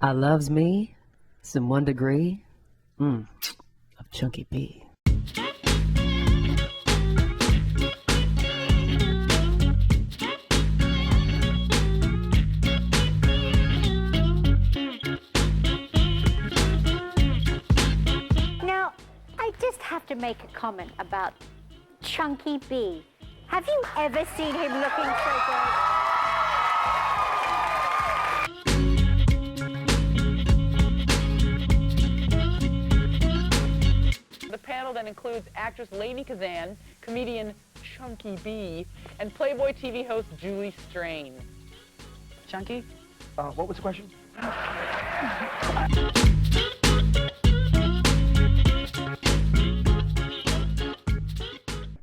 I loves me some 1 degree of Chunky B. Now, I just have to make a comment about Chunky B. Have you ever seen him looking so good? The panel then includes actress Lady Kazan, comedian Chunky B, and Playboy TV host Julie Strain. Chunky? What was the question?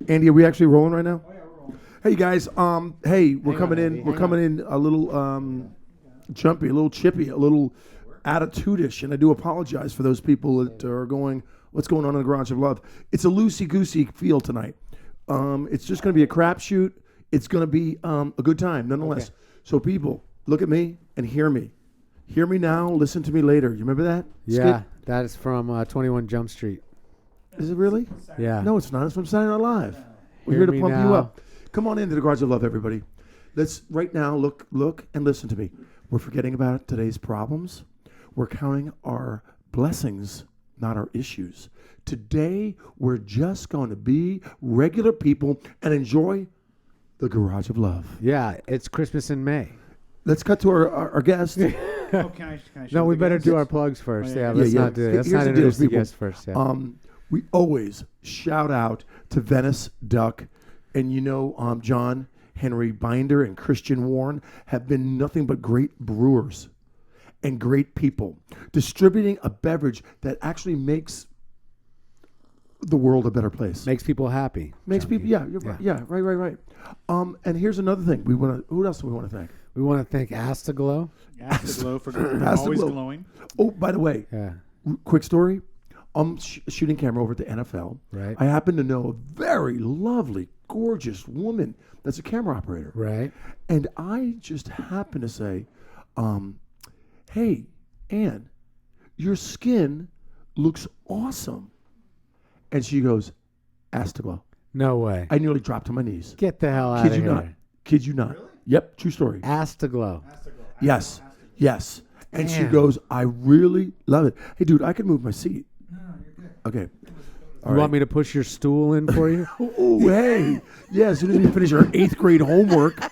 Andy, are we actually rolling right now? Oh, yeah, we're rolling. Hey guys, we're coming in a little jumpy, a little chippy, a little attitude-ish, and I do apologize for those people that are going, what's going on in the Garage of Love? It's a loosey-goosey feel tonight. It's just going to be a crapshoot. It's going to be a good time, nonetheless. Okay. So people, look at me and hear me. Hear me now, listen to me later. You remember that? Yeah, that is from 21 Jump Street. Is it really? Yeah. No, it's not. It's from Saturday Night Live. We're here to pump you up. Come on into the Garage of Love, everybody. Let's right now look and listen to me. We're forgetting about today's problems. We're counting our blessings, not our issues. Today, we're just going to be regular people and enjoy the Garage of Love. Yeah, it's Christmas in May. Let's cut to our guest. Oh, can I No, we better do our plugs first. Yeah, let's not do it. Let's not introduce the guest first. Yeah. We always shout out to Venice Duck, and John Henry Binder and Christian Warren have been nothing but great brewers and great people, distributing a beverage that actually makes the world a better place. Makes people happy. Makes people, right. And here's another thing. Who else do we want to thank? We want to thank Astaglow. Astaglow for always glowing. Oh, by the way, quick story. I'm shooting camera over at the NFL. Right. I happen to know a very lovely, gorgeous woman that's a camera operator. Right. And I just happen to say, hey, Ann, your skin looks awesome. And she goes, Astaglow. No way. I nearly dropped to my knees. Get the hell out of here. Kid you not. Really? Yep, true story. Astaglow. Yes. And she goes, I really love it. Hey, dude, I can move my seat. No, you're good. Okay. You want me to push your stool in for you? Oh, hey. Yeah, as soon as we finish our 8th grade homework.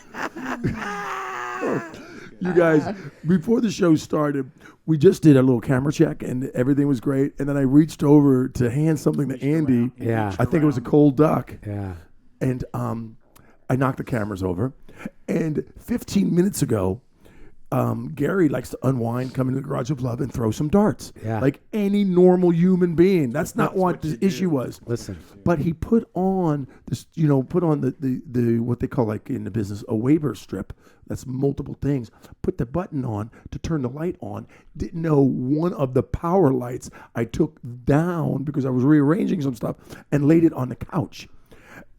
You guys, before the show started, we just did a little camera check, and everything was great. And then I reached over to hand something to Andy. Yeah. I think it was a cold duck. Yeah. And I knocked the cameras over. And 15 minutes ago, Gary likes to unwind, come into the Garage of Love, and throw some darts. Yeah. Like any normal human being. That's not what the issue was. Listen. But he put on this, the what they call, like in the business, a waiver strip. That's multiple things. Put the button on to turn the light on. Didn't know one of the power lights I took down because I was rearranging some stuff and laid it on the couch.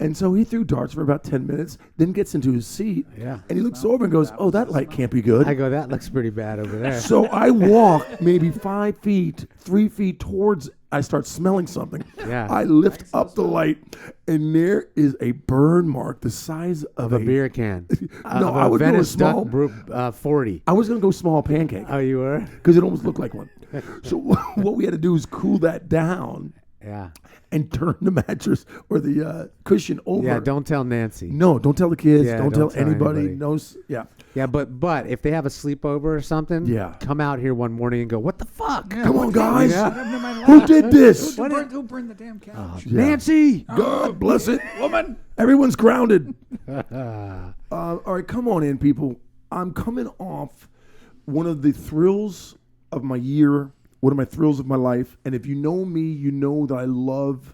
And so he threw darts for about 10 minutes, then gets into his seat, and he looks over and goes, oh, that light can't be good. I go, that looks pretty bad over there. So I walk maybe 5 feet, 3 feet towards, I start smelling something. Yeah. I lift up the light, and there is a burn mark the size of a beer can. No, I would go small. Duck 40. I was going to go small pancake. Oh, you were? Because it almost looked like one. So what we had to do is cool that down. Yeah. And turn the mattress or the cushion over. Yeah, don't tell Nancy. No, don't tell the kids. Yeah, don't tell anybody. No, yeah. Yeah, but if they have a sleepover or something, come out here one morning and go, what the fuck? Yeah, come on, guys. Who did this? Who burned the damn couch? Nancy. God bless it. Woman. Everyone's grounded. All right, come on in, people. I'm coming off one of the thrills of my year, one of my thrills of my life. And if you know me, you know that I love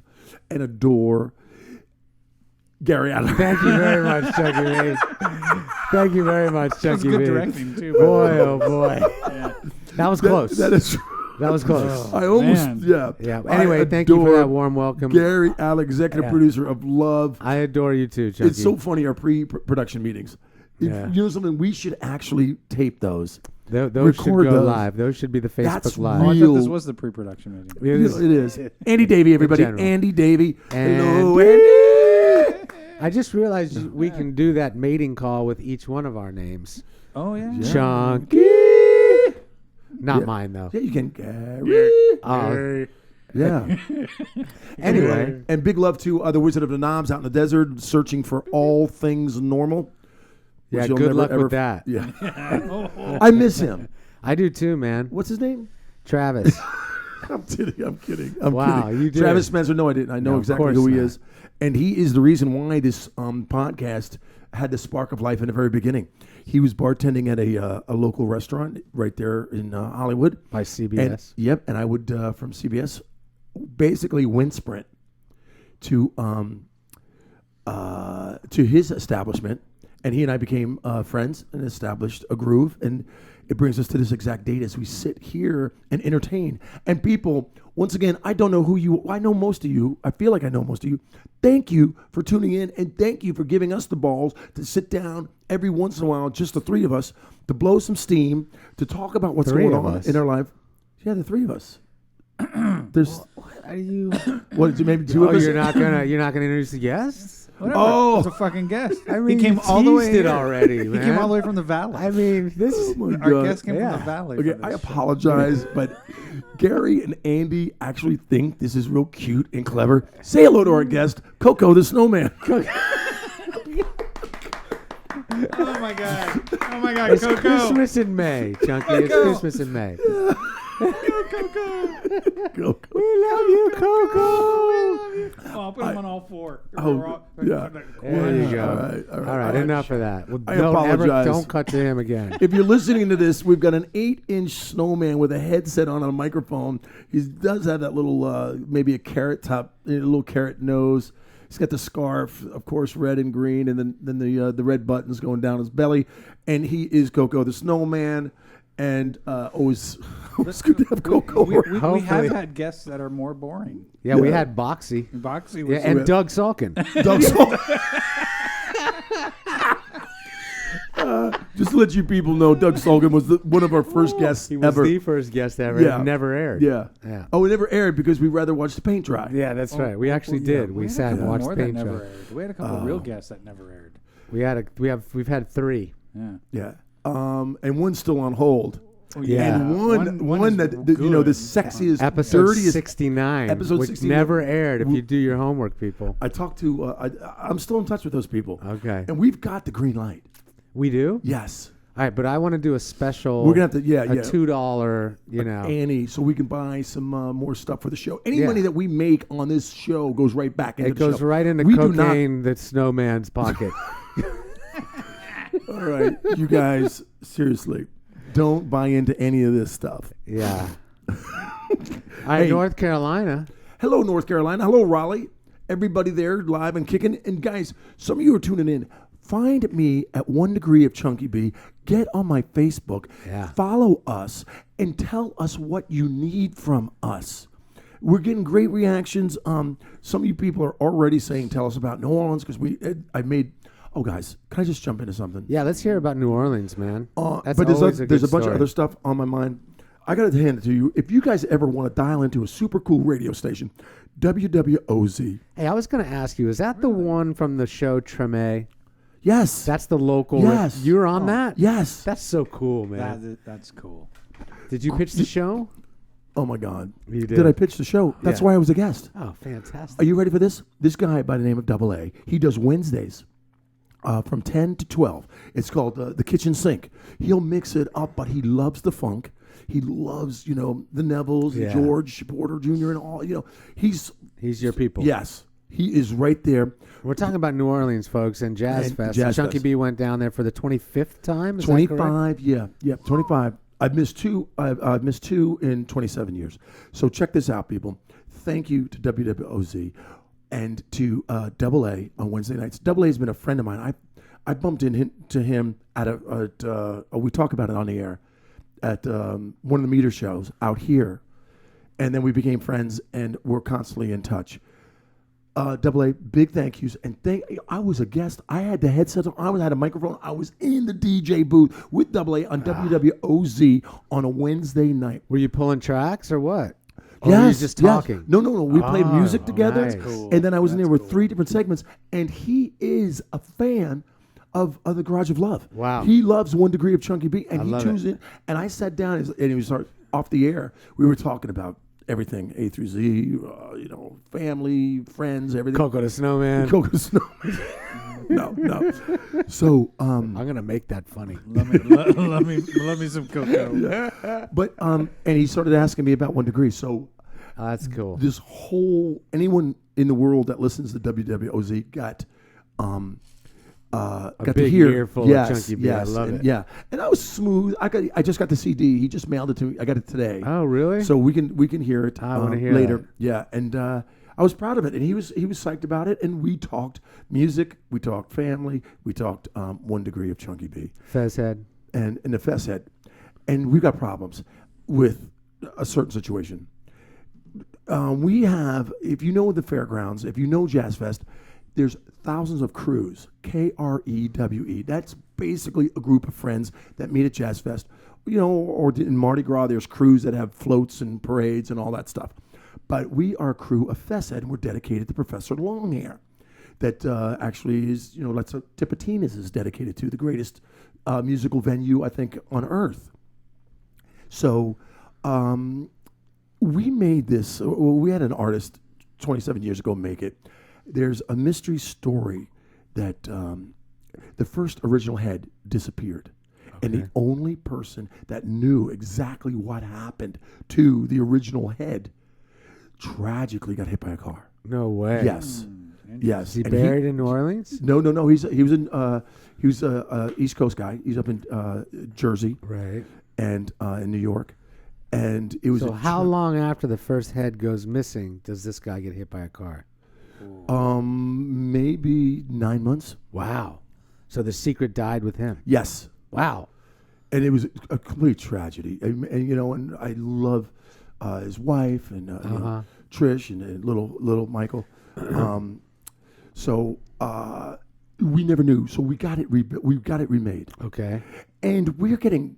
and adore Gary Adler. Thank you very much, Chucky. Thank you very much, Chucky. Good directing, too. Boy, oh boy. Yeah. That was close. That is That was close. I almost, yeah. Anyway, thank you for that warm welcome. Gary Adler, executive producer of Love. I adore you too, Chucky. It's so funny, our pre-production meetings. Yeah. You know something? We should actually tape those. Those should Record go those. live. Those should be the Facebook That's Live. Oh, I real. thought this was the pre-production meeting. It is. It is. Andy Davey, everybody. general. Andy Davey. Hello, Andy. Andy. I just realized we can do that mating call with each one of our names. Oh, yeah. Chunky. Not Yeah. mine, though. Yeah, you can. Gary. Yeah. Anyway. And big love to the Wizard of the Knobs out in the desert, searching for all things normal. Yeah, which you'll good never, luck ever with that. Yeah. I miss him. I do too, man. What's his name? Travis. I'm kidding. Wow, kidding. you did. Travis Spencer. No, I didn't. I know No, of exactly course who he not. is, and he is the reason why this podcast had the spark of life in the very beginning. He was bartending at a local restaurant right there in Hollywood By CBS. And I would from CBS basically wind sprint to his establishment, and he and I became friends and established a groove, and it brings us to this exact date as we sit here and entertain. And people, once again, I don't know who you, I know most of you. I feel like I know most of you. Thank you for tuning in, and thank you for giving us the balls to sit down every once in a while, just the three of us, to blow some steam, to talk about what's Three going of on us? in our life. Yeah, the three of us. There's Are you? what? Maybe two Oh, of us. you're not gonna introduce the guests? Whatever. Oh. It's a fucking guest. I mean, he came you all the way teased it here. already, He man. came all the way from the valley. I mean, this. Oh my Our God. guest came Yeah. from the valley. Okay, for this I show. apologize, but Gary and Andy actually think this is real cute and clever. Say hello to our guest, Coco the Snowman. Oh my god! Oh my god! It's Coco! Christmas in May, Chunky. It's Coco. Christmas in May. Coco! Coco. We love you, Coco. Oh, I'll put him on all four. Oh, yeah. There you go. All right. All right, enough of that. Well, I don't apologize. don't cut to him again. If you're listening to this, we've got an 8-inch snowman with a headset on and a microphone. He does have that little, maybe a carrot top, a little carrot nose. He's got the scarf, of course, red and green, and then the red buttons going down his belly. And he is Coco the Snowman. And always good to have Coco. We have Hopefully. had guests that are more boring. Yeah, we had Boxy. Boxy Yeah, was and Doug Salkin. Doug just to let you people know, Doug Sullivan was one of our first guests He was ever. the first guest ever. Yeah. It never aired. Yeah. Yeah. Oh, it never aired because we'd rather watch the paint dry. Yeah, that's right. We actually did. We sat and watched more that paint never dry. aired. We had a couple of real guests that never aired. We've had 3. Yeah. Yeah. And one's still on hold. Yeah. And one is that you know, the good. sexiest, Episode dirtiest. 69, Episode which 69. never aired if you do your homework, people. I talked to. I'm still in touch with those people. Okay. And we've got the green light. We do? Yes. All right, but I want to do a special. We're gonna have to. Yeah. a Yeah. $2, Annie, so we can buy some more stuff for the show. Any Yeah. money that we make on this show goes right back into It the goes show. right into We do not- cocaine that's Snowman's pocket. All right, you guys, seriously, don't buy into any of this stuff. Yeah. All right, Hey. North Carolina. Hello, North Carolina. Hello, Raleigh. Everybody there live and kicking. And guys, some of you are tuning in. Find me at 1 Degree of Chunky B. Get on my Facebook. Yeah. Follow us and tell us what you need from us. We're getting great reactions. Some of you people are already saying, tell us about New Orleans because I made. Oh, guys, can I just jump into something? Yeah, let's hear about New Orleans, man. That's but always there's a good bunch of story. other stuff on my mind. I got to hand it to you. If you guys ever want to dial into a super cool radio station, WWOZ. Hey, I was going to ask you, is that the one from the show Treme? Yes. That's the local. Yes. You were on that? Yes. That's so cool, man. That's cool. Did you pitch the show? Oh, my God. You did. I pitch the show? That's Yeah. why I was a guest. Oh, fantastic. Are you ready for this? This guy by the name of Double A, he does Wednesdays from 10 to 12. It's called The Kitchen Sink. He'll mix it up, but he loves the funk. He loves, the Nevilles, Yeah. George Porter Jr. and all, He's your people. Yes. He is right there. We're talking about New Orleans, folks, and Jazz And Fest. Jazz Chunky Fest. B went down there for the 25th time. Is that correct? 25, yeah, 25. I've missed two. I've missed 2 in 27 years. So check this out, people. Thank you to WWOZ and to Double A on Wednesday nights. Double A has been a friend of mine. I bumped into him we talk about it on the air at one of the meter shows out here, and then we became friends, and we're constantly in touch. Double A, big thank yous. And I was a guest. I had the headset on. I had a microphone. I was in the DJ booth with Double A on WWOZ on a Wednesday night. Were you pulling tracks or what? Or Yes, were you just talking? Yes. No. We played music together. Nice. Cool. And then I was in there with 3 different segments. And he is a fan of the Garage of Love. Wow. He loves 1 Degree of Chunky B. And I he love tunes it. in. And I sat down and he was off the air. We were talking about everything, A through Z, family, friends, everything. Coco the Snowman. Coco the Snowman. No. So I'm gonna make that funny. Let me some cocoa. But and he started asking me about 1 Degree. So That's cool. this whole anyone in the world that listens to WWOZ got to big hear. ear full of Chunky B. I love and, it. Yeah, and I was smooth. I just got the CD. He just mailed it to me. I got it today. Oh, really? So we can hear it. I wanna hear later. that. Yeah, and I was proud of it, and he was psyched about it. And we talked music, we talked family, we talked 1 Degree of Chunky B, Fez head. and the Fest head, and we've got problems with a certain situation. We have, if you know the fairgrounds, if you know Jazz Fest, there's thousands of crews, KREWE. That's basically a group of friends that meet at Jazz Fest. Or in Mardi Gras, there's crews that have floats and parades and all that stuff. But we are a crew of Fest Ed, and we're dedicated to Professor Longhair. That actually is, that's what Tipitina's is dedicated to, the greatest musical venue, I think, on earth. So we made this, we had an artist 27 years ago make it. There's a mystery story that the first original head disappeared. Okay. And the only person that knew exactly what happened to the original head tragically got hit by a car. No way. Yes. Yes. Is he buried in New Orleans? No. He was a East Coast guy. He's up in Jersey. Right. And in New York. And it was So how long after the first head goes missing does this guy get hit by a car? Maybe 9 months. Wow. So the secret died with him. Yes. Wow. And it was a complete tragedy. And I love his wife and Trish and little Michael. So we never knew. So we got it remade. Okay. And we're getting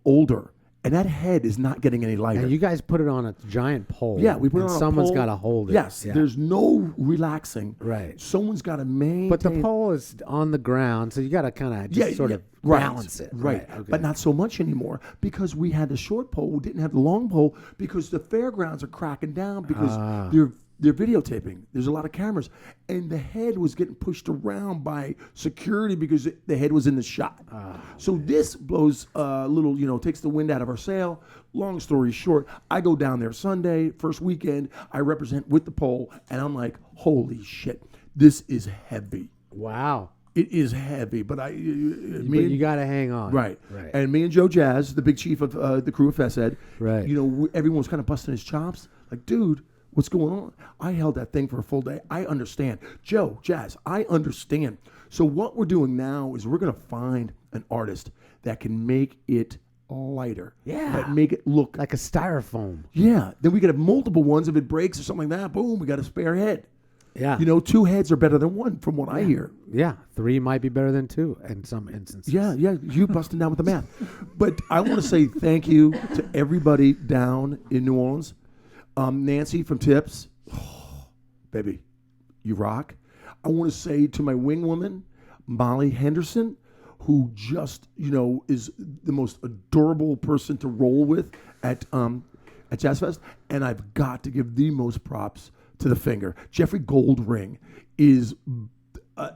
older. And that head is not getting any lighter. And you guys put it on a giant pole. Yeah, we put it on a pole. Someone's got to hold it. Yes, yeah. There's no relaxing. Right. Someone's got to maintain. But the pole is on the ground, so you got to kind of just sort of balance it. Right. Okay. But not so much anymore because we had the short pole. We didn't have the long pole because the fairgrounds are cracking down because they're videotaping. There's a lot of cameras. And the head was getting pushed around by security because the head was in the shot. So this blows takes the wind out of our sail. Long story short, I go down there Sunday, first weekend. I represent with the pole, and I'm like, holy shit, this is heavy. Wow. It is heavy, but you got to hang on. Right. And me and Joe Jazz, the big chief of the crew of Fest Ed, right. Everyone was kind of busting his chops. Like, dude, what's going on? I held that thing for a full day. I understand. Joe, Jazz, I understand. So what we're doing now is we're going to find an artist that can make it lighter. Yeah. That make it look like a styrofoam. Yeah. Then we could have multiple ones. If it breaks or something like that, boom, we got a spare head. Yeah. 2 heads are better than one from what I hear. Yeah. 3 might be better than 2 in some instances. Yeah. You busting down with the math. But I want to say thank you to everybody down in New Orleans. Nancy from Tips, baby, you rock. I want to say to my wing woman, Molly Henderson, who just, is the most adorable person to roll with at Jazz Fest. And I've got to give the most props to the finger. Jeffrey Goldring is,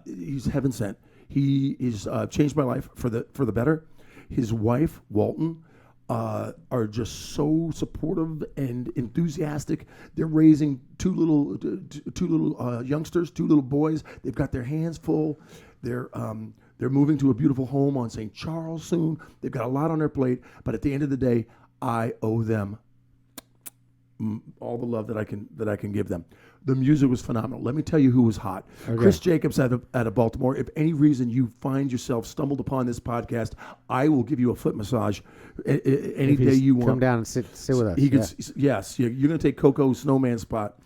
he's heaven sent. He is changed my life for the better. His wife, Walton, are just so supportive and enthusiastic. They're raising two little youngsters, 2 little boys. They've got their hands full. They're moving to a beautiful home on St. Charles soon. They've got a lot on their plate, but at the end of the day, I owe them all the love that I can give them. The music was phenomenal. Let me tell you who was hot. Okay. Chris Jacobs out of Baltimore. If any reason you find yourself stumbled upon this podcast, I will give you a foot massage any day you want. Come down and sit with us. Yes, you're going to take Coco Snowman's spot.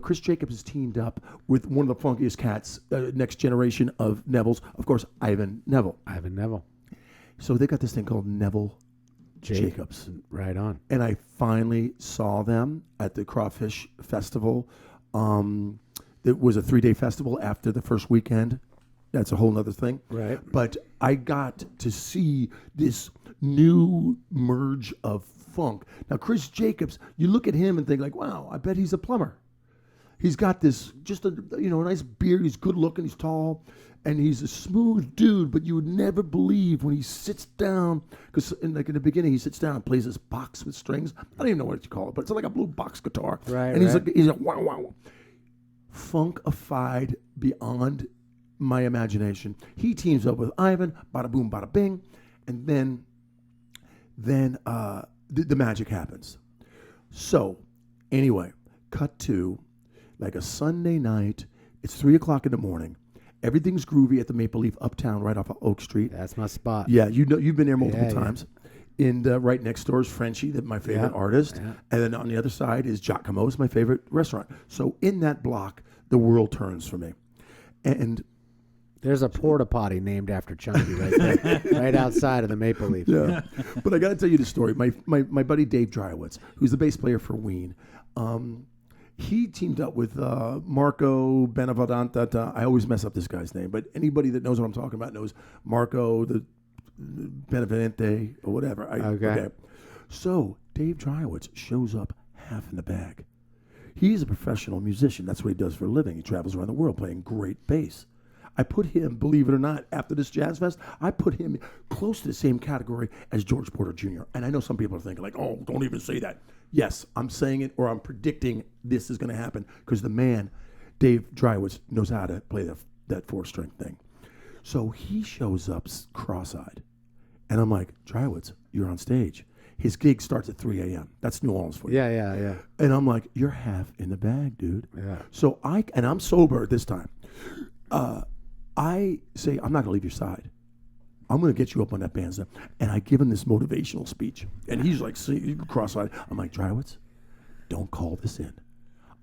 Chris Jacobs has teamed up with one of the funkiest cats, next generation of Nevilles, of course, Ivan Neville. So they got this thing called Neville Jacobs. Right on. And I finally saw them at the Crawfish Festival. It was a 3-day festival after the first weekend. That's a whole nother thing. Right. But I got to see this new merge of funk. Now, Chris Jacobs, you look at him and think like, wow, I bet he's a plumber. He's got this, just a nice beard. He's good looking. He's tall. And he's a smooth dude, but you would never believe when he sits down, because in the beginning he sits down and plays this box with strings. I don't even know what you call it, but it's like a blue box guitar. Right. And he's like wow, wow. Funkified beyond my imagination. He teams up with Ivan, bada boom, bada bing, and then the magic happens. So, anyway, cut to like a Sunday night. It's 3:00 in the morning. Everything's groovy at the Maple Leaf Uptown, right off of Oak Street. That's my spot. Yeah, you've been there multiple times. And right next door is Frenchie, my favorite artist. Yeah. And then on the other side is Giacomo's, my favorite restaurant. So in that block, the world turns for me. And there's a porta potty named after Chunky right there, right outside of the Maple Leaf. Yeah. But I got to tell you the story. My buddy Dave Dreiwitz, who's the bass player for Ween, he teamed up with Marco Benevadanta. I always mess up this guy's name, but anybody that knows what I'm talking about knows Marco the Benevente or whatever. Okay. So Dave Dreiwitz shows up half in the bag. He's a professional musician. That's what he does for a living. He travels around the world playing great bass. I put him, believe it or not, after this Jazz Fest, I put him close to the same category as George Porter Jr. And I know some people are thinking like, oh, don't even say that. Yes, I'm saying it, or I'm predicting this is going to happen, because the man, Dave Dreiwitz, knows how to play that 4-string thing. So he shows up cross-eyed. And I'm like, Dreiwitz, you're on stage. His gig starts at 3 a.m. That's New Orleans for you. Yeah. And I'm like, you're half in the bag, dude. Yeah. So I'm sober at this time. I say, I'm not going to leave your side. I'm going to get you up on that bandstand. And I give him this motivational speech. And he's like, cross-eyed. I'm like, Dreiwitz, don't call this in.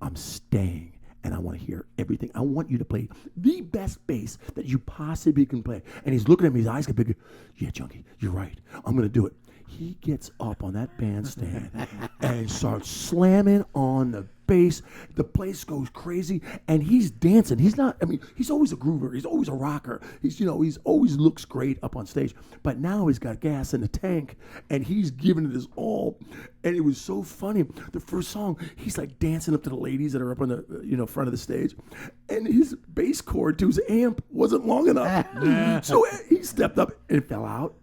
I'm staying, and I want to hear everything. I want you to play the best bass that you possibly can play. And he's looking at me, his eyes get big. Yeah, Junkie, you're right. I'm going to do it. He gets up on that bandstand and starts slamming on the bass. The place goes crazy, and he's dancing. He's always a groover. He's always a rocker. He's always looks great up on stage. But now he's got gas in the tank, and he's giving it his all. And it was so funny. The first song, he's like dancing up to the ladies that are up on the front of the stage, and his bass cord to his amp wasn't long enough. So he stepped up and it fell out.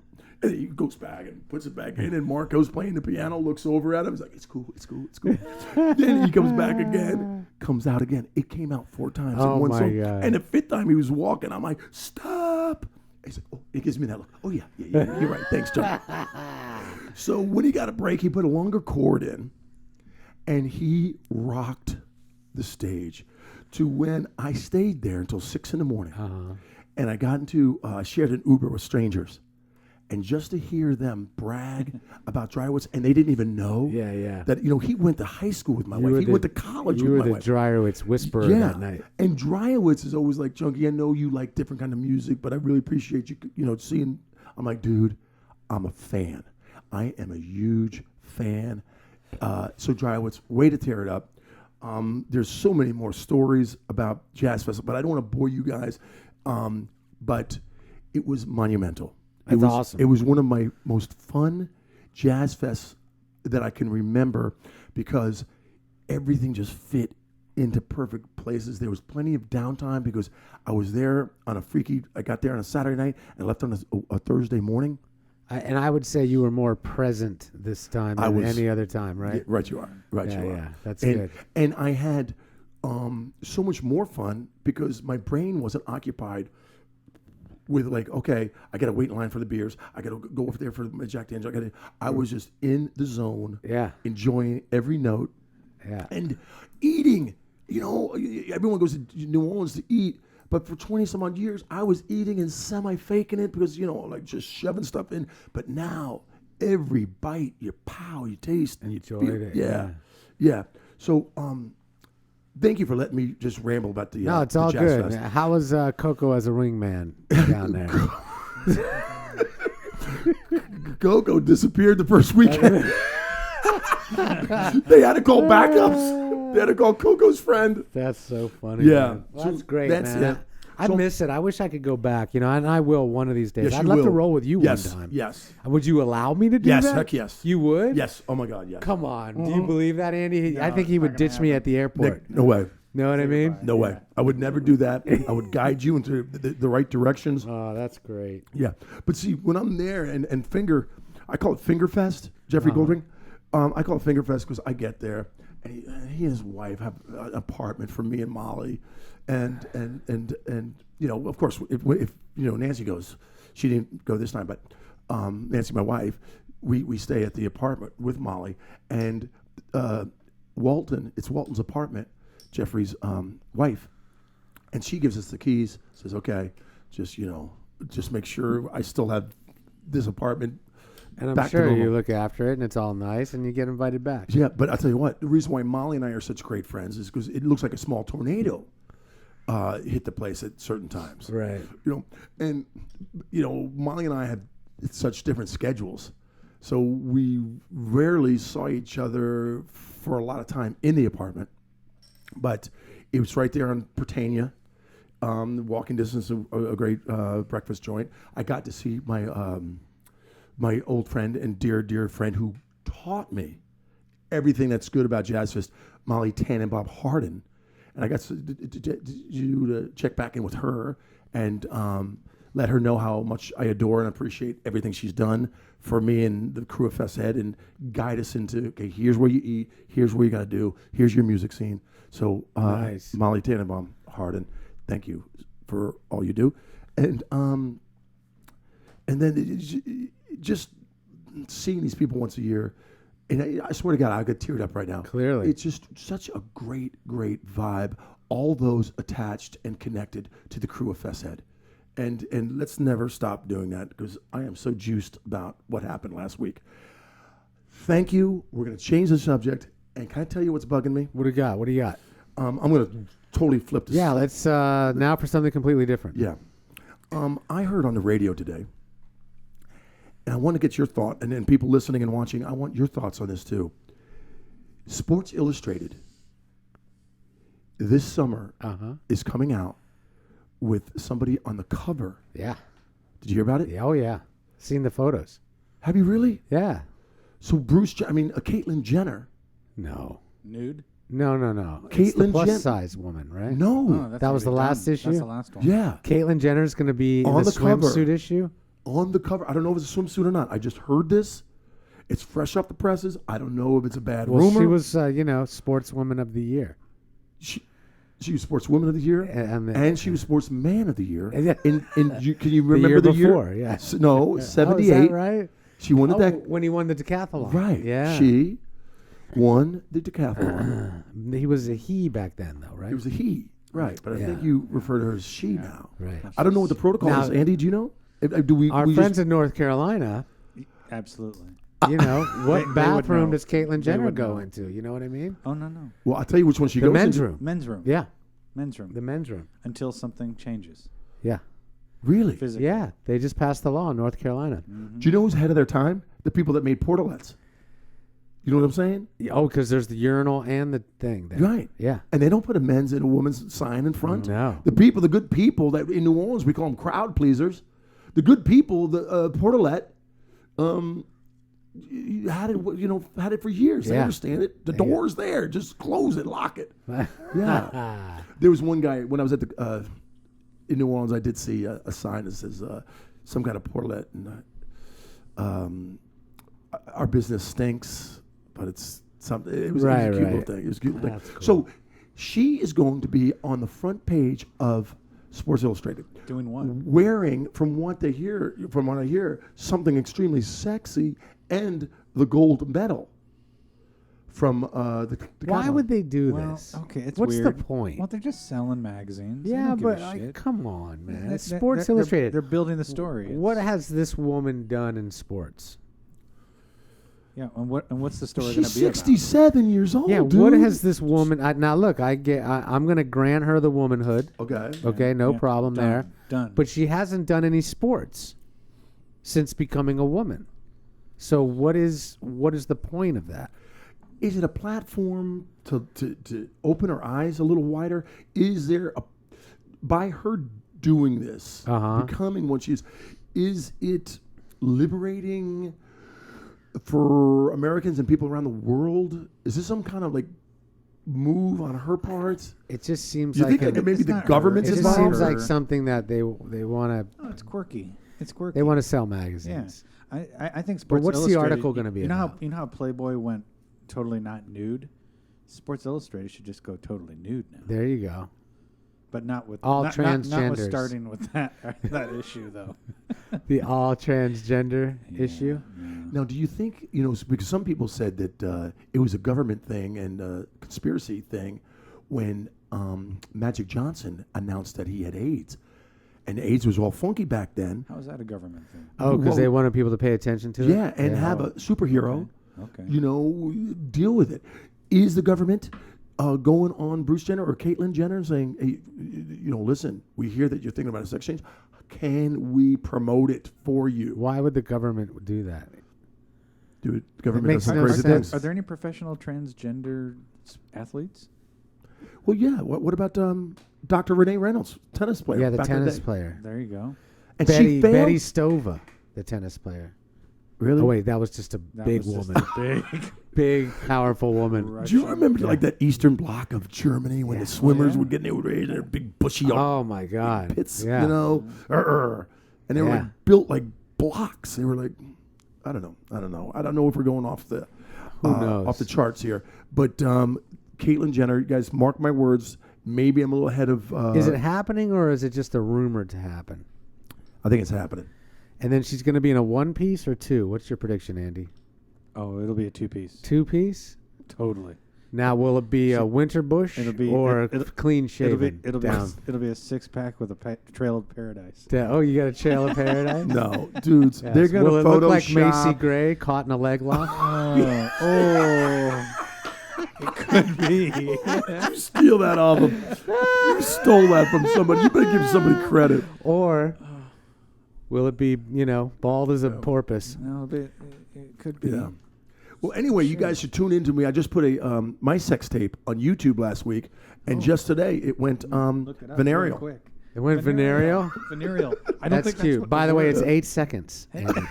And he goes back and puts it back in, and Marco's playing the piano, looks over at him. He's like, it's cool. Then he comes back again, comes out again. It came out 4 times in one song. God. And the 5th time he was walking, I'm like, stop. He's like, oh, it gives me that look. Oh, yeah, you're right. Thanks, John. So when he got a break, he put a longer chord in, and he rocked the stage to when I stayed there until 6 in the morning. And I got into, shared an Uber with strangers. And just to hear them brag about Dreiwitz, and they didn't even know that, he went to high school with my wife. He went to college with my wife. You were the Dreiwitz whisperer that night. And Dreiwitz is always like, Junkie, I know you like different kind of music, but I really appreciate you, seeing. I'm like, dude, I'm a fan. I am a huge fan. So Dreiwitz, way to tear it up. There's so many more stories about Jazz Festival, but I don't want to bore you guys. But it was monumental. That's awesome. It was one of my most fun Jazz Fests that I can remember, because everything just fit into perfect places. There was plenty of downtime because I was there on I got there on a Saturday night and left on a Thursday morning. And I would say you were more present this time than any other time, right? Yeah, right you are. Yeah, that's good. And I had so much more fun because my brain wasn't occupied with like, okay, I got to wait in line for the beers. I got to go over there for my Jack Daniels. I was just in the zone, enjoying every note, and eating. Everyone goes to New Orleans to eat, but for 20 some odd years, I was eating and semi-faking it because, like just shoving stuff in. But now, every bite, you taste. And you enjoyed it. Yeah. So, thank you for letting me just ramble about the. No, it's the all Jazz good. Fest. How was Coco as a wingman down there? Coco disappeared the first weekend. They had to call backups. They had to call Coco's friend. That's so funny. Yeah. Man. Well, that's great, That's man. it. I miss it. I wish I could go back, and I will one of these days. Yes, I'd you love to will. roll with you Yes, one time. yes. Would you allow me to do Yes, that? heck yes. You would? Yes. Oh my God, yes. Come on. Do you believe that, Andy? I think he would ditch me at the airport. No way. Know what I mean? No way. I would never do that. I would guide you into the right directions. Oh, that's great. Yeah. But see, when I'm there and I call it Finger Fest, Jeffrey Goldring. I call it Finger Fest because I get there and he and his wife have an apartment for me and Molly. And of course, if Nancy goes, she didn't go this time, but Nancy, my wife, we stay at the apartment with Molly. And it's Walton's apartment, Jeffrey's wife. And she gives us the keys, says, okay, just make sure I still have this apartment. And I'm sure you look after it, and it's all nice, and you get invited back. Yeah, but I'll tell you what, the reason why Molly and I are such great friends is because it looks like a small tornado hit the place at certain times. Right. And Molly and I have such different schedules. So we rarely saw each other for a lot of time in the apartment. But it was right there on Britannia, walking distance, a great breakfast joint. I got to see my old friend and dear friend who taught me everything that's good about Jazz Fest, Molly Tannenbaum Hardin. And I got to check back in with her and let her know how much I adore and appreciate everything she's done for me and the crew of Fest Head and guide us into, okay, here's where you eat, here's what you got to do, here's your music scene. So nice. Molly Tannenbaum Hardin, thank you for all you do. And then just seeing these people once a year, and I swear to God, I get teared up right now. Clearly. It's just such a great vibe. All those attached and connected to the crew of Fest Head. And let's never stop doing that because I am so juiced about what happened last week. Thank you. We're going to change the subject. And can I tell you what's bugging me? What do you got? I'm going to totally flip this. Yeah, let's now for something completely different. Yeah. I heard on the radio today, and I want to get your thought, and then people listening and watching, I want your thoughts on this too. Sports Illustrated this summer is coming out with somebody on the cover. Yeah. Did you hear about it? Yeah, oh, yeah. Seen the photos. Have you really? Yeah. So Caitlyn Jenner. No. Nude? No. It's the plus-size woman, right? No. That was the last issue? That's the last one. Yeah. Caitlyn Jenner's going to be On in the the cover. swimsuit issue? On the cover. I don't know if it's a swimsuit or not. I just heard this. It's fresh off the presses. I don't know if it's a bad rumor. She was, Sportswoman of the Year. She was Sportswoman of the Year, and she was Sportsman of the Year. Can you remember the year before? Yeah. No, 78. Is that right? She won the when he won the decathlon. Right. Yeah. She won the decathlon. He was a he back then, though, right? It was a he. Right. But I think you refer to her as she now. Right. I don't know what the protocol is. Andy, do you know? Our friends in North Carolina. Absolutely. What bathroom does Caitlyn Jenner go into? You know what I mean? Oh, no. Well, I'll tell you which one she goes into. The men's into. room. Men's room. Yeah. Men's room. The men's room. Until something changes. Yeah. Really? Physically. Yeah. They just passed the law in North Carolina. Mm-hmm. Do you know who's ahead of their time? The people that made portalettes. You know what I'm saying? Oh, because there's the urinal and the thing there. Right. Yeah. And they don't put a men's and a woman's sign in front. No. The good people that in New Orleans, we call them crowd pleasers. The good people, the portalette, had it for years. They understand it. The door's there. Just close it, lock it. Yeah. There was one guy when I was at the in New Orleans. I did see a sign that says some kind of portalette, and our business stinks, but it's something. It was a cute little thing. It was a cute little thing. Cool. So she is going to be on the front page of Sports Illustrated. Doing what? Wearing, from what I hear, something extremely sexy and the gold medal from the Why would they do this? Okay, it's What's weird. the point? Well, they're just selling magazines. They Yeah, don't give a but shit. come on, man. It's They're- Sports they're- Illustrated. They're building the story. What has this woman done in sports? Yeah, and what's the story going She's to be about? 67 years old. Yeah, dude. what has this woman? Now look, I'm going to grant her the womanhood. Okay. Okay, no Yeah, problem there. Done. But she hasn't done any sports since becoming a woman. So what is the point of that? Is it a platform to open her eyes a little wider? Is there by her doing this, becoming what she is it liberating for Americans and people around the world? Is this some kind of like move on her part? It just seems You like think maybe the not her. government's it just involved? seems like something that they want to Oh, it's quirky. It's quirky. they want to sell magazines. Yeah. I think Sports what's the Illustrated- article gonna be You know about? how Playboy went totally not nude? Sports Illustrated should just go totally nude now. There you go. But not with All not transgenders. with starting with that issue though. The all transgender issue. Now, do you think, because some people said that it was a government thing and a conspiracy thing when Magic Johnson announced that he had AIDS. And AIDS was all funky back then. How is that a government thing? Oh, because Well, they wanted people to pay attention to it? Yeah, and have a superhero, Okay. deal with it. Is the government going on Bruce Jenner or Caitlyn Jenner saying, hey, listen, we hear that you're thinking about a sex change. Can we promote it for you? Why would the government do that? Dude, the government makes does some no crazy sense. things. Are there any professional transgender athletes? Well, yeah. What about Dr. Renee Reynolds, tennis player? Yeah, the back in tennis day? player. There you go. And Betty, she failed? Betty Stova, the tennis player. Really? Oh, wait, that was just a big was just woman. a Big, powerful woman. Do you remember like that Eastern Bloc of Germany when the swimmers would get in their big bushy Oh, my God. pits, Yeah. and they were Yeah. like built like blocks. They were like, I don't know. I don't know if we're going off the knows? off the charts here. But Caitlyn Jenner, you guys, mark my words. Maybe I'm a little ahead of. Is it happening or is it just a rumor to happen? I think it's happening. And then she's going to be in a one piece or two? What's your prediction, Andy? Oh, it'll be a two-piece. Two piece? Totally. Now, will it be a winter bush It'll be or it'll- clean shaven It'll down? be a six-pack with a trail of paradise. Oh, you got a trail of paradise? No, dudes, Yes. they're going to Will it Photoshop. look like Macy Gray caught in a leg lock? It could be. You steal that off them. You stole that from somebody. You better give somebody credit. Or will it be, bald as a porpoise? No, it could be. Yeah. Well, anyway, you guys should tune in to me. I just put a my sex tape on YouTube last week, and just today it went Look it up venereal. real quick. It went venereal? Venereal. I don't That's think cute. what By the way, word it's is. 8 seconds. Andy.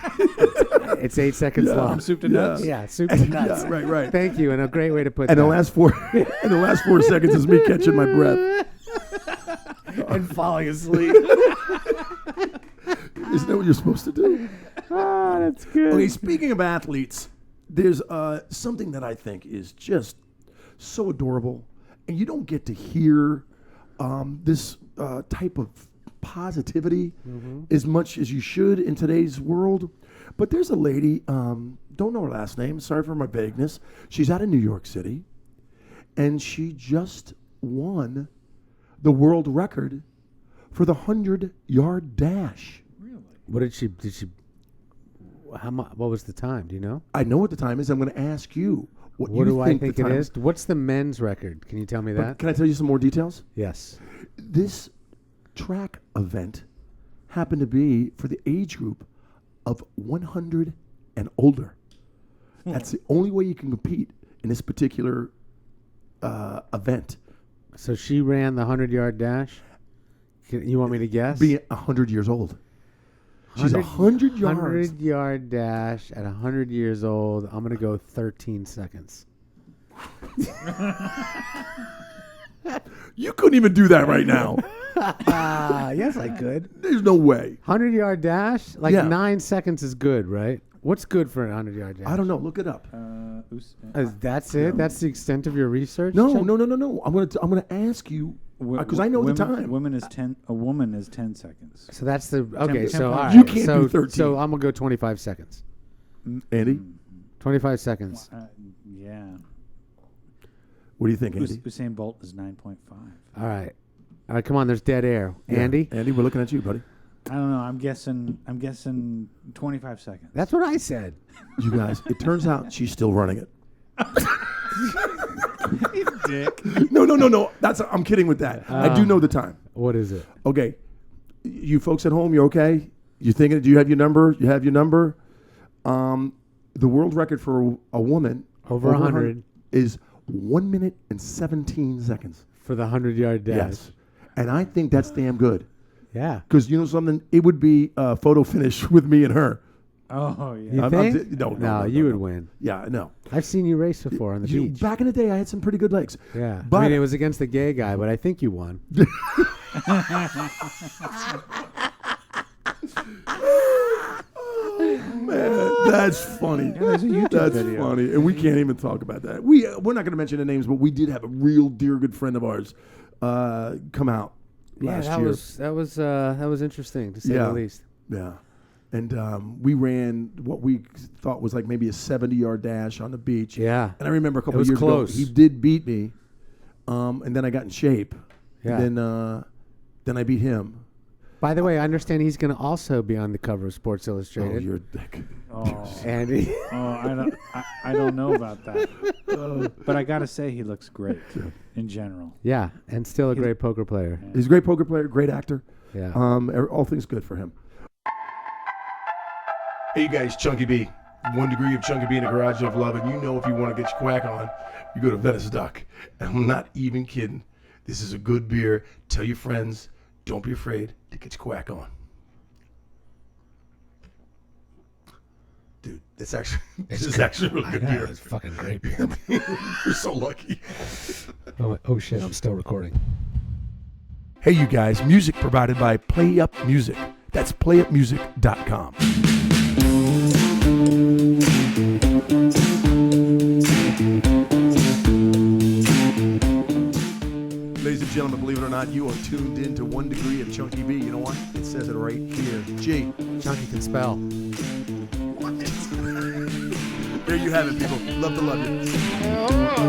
It's 8 seconds long. From soup to nuts. Yeah, soup to nuts. Yeah, right. Thank you, and a great way to put And that. the last 4 seconds is me catching my breath. and falling asleep. Isn't that what you're supposed to do? Oh, that's good. Okay, speaking of athletes, there's something that I think is just so adorable, and you don't get to hear this type of positivity as much as you should in today's world. But there's a lady, don't know her last name, sorry for my vagueness. She's out of New York City, and she just won the world record for the 100-yard dash. What did she? How much? What was the time? Do you know? I know what the time is. I'm going to ask you what What you do I think think the it time is? What's the men's record? Can you tell me But that? can I tell you some more details? Yes. This track event happened to be for the age group of 100 and older. That's the only way you can compete in this particular event. So she ran the 100-yard dash. You want me to guess? Being 100 years old. She's 100 yards. 100-yard dash at 100 years old. I'm going to go 13 seconds. You couldn't even do that right now. Yes, I could. There's no way. 100-yard dash? Like Yeah. 9 seconds is good, right? What's good for a 100-yard dash? I don't know. Look it up. That's it? That's the extent of your research? No. Chuck? I'm gonna ask you because I know the time. Women is 10. A woman is 10 seconds. So that's the... Okay, 10 so all right. You can't so, do 13. So I'm going to go 25 seconds. Andy, 25 seconds. Yeah. what do you think, Andy? Usain Bolt is 9.5. All right. All right, come on. There's dead air. Yeah. Andy? Andy, we're looking at you, buddy. I don't know. I'm guessing 25 seconds. That's what I said. You guys, it turns out she's still running it. Dick. No. I'm kidding with that. I do know the time. What is it? Okay. You folks at home, you okay? You thinking, do you have your number? You have your number? The world record for a woman Over 100 is 1 minute and 17 seconds. for the 100-yard dash. Yes. And I think that's damn good. Yeah. Because you know something? It would be a photo finish with me and her. Oh yeah. You I'm think? no, you would no. win. Yeah, no. I've seen you race before on the beach. Back in the day, I had some pretty good legs. Yeah. But I mean, it was against the gay guy, but I think you won. Man, that's funny. there's a YouTube that's video. funny, and we can't even talk about that. We're not going to mention the names, but we did have a real dear good friend of ours come out last year. that was interesting to say the least. Yeah, and we ran what we thought was like maybe a 70-yard dash on the beach. Yeah. and I remember a couple was years close. ago he did beat me, and then I got in shape. Yeah. And then I beat him. By the way, I understand he's going to also be on the cover of Sports Oh, Illustrated. you're a dick. Oh, And I don't know about that. But I gotta say, he looks great in general. yeah, and still a great poker player. He's a great poker player, great actor. Yeah. All things good for him. Hey, you guys, Chunky B. 1 degree of Chunky B in the garage of love. And you know if you want to get your quack on, you go to Venice Duck. And I'm not even kidding. This is a good beer. Tell your friends. Don't be afraid to get your quack on. Dude, this is actually a really good beer. It's fucking great beer. You're so lucky. Oh shit, I'm still recording. Hey, you guys, music provided by Play Up Music. That's playupmusic.com. Ladies and gentlemen, believe it or not, you are tuned in to 1 degree of Chunky B. You know what? It says it right here. G. Chunky can spell. What? There you have it, people. Love to love you.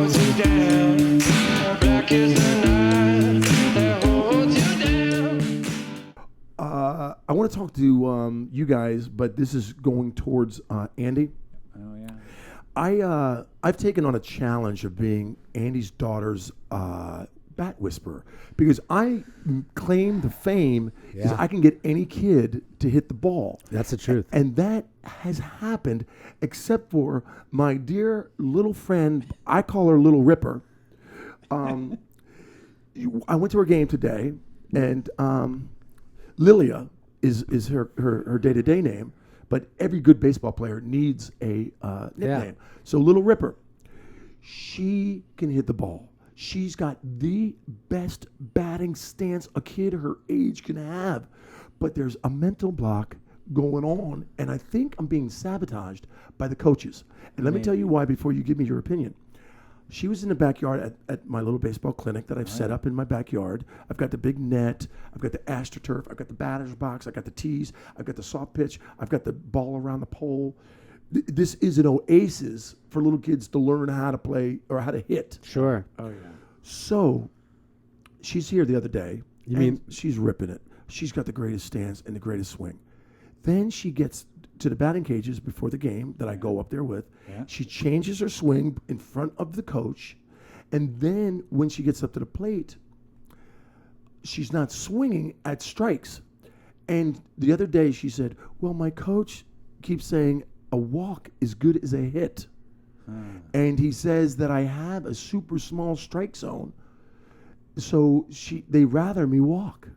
I want to talk to you guys, but this is going towards Andy. Oh yeah. I've taken on a challenge of being Andy's daughter's bat whisperer because I claim the fame is I can get any kid to hit the ball. That's the truth. And that has happened except for my dear little friend, I call her Little Ripper. I went to her game today, and Lilia is her day-to-day name, but every good baseball player needs a nickname. So Little Ripper, she can hit the ball. She's got the best batting stance a kid her age can have, but there's a mental block going on, and I think I'm being sabotaged by the coaches. And let me tell you why before you give me your opinion. She was in the backyard at my little baseball clinic that I've set up in my backyard. I've got the big net. I've got the AstroTurf. I've got the batter's box. I've got the tees. I've got the soft pitch. I've got the ball around the pole. This is an oasis for little kids to learn how to play or how to hit. Sure. Oh yeah. So she's here the other day. You and mean- she's ripping it. She's got the greatest stance and the greatest swing. Then she gets to the batting cages before the game that I go up there with. Yeah. She changes her swing in front of the coach. And then when she gets up to the plate, she's not swinging at strikes. And the other day she said, well, my coach keeps saying a walk is good as a hit. And he says that I have a super small strike zone. So they rather me walk.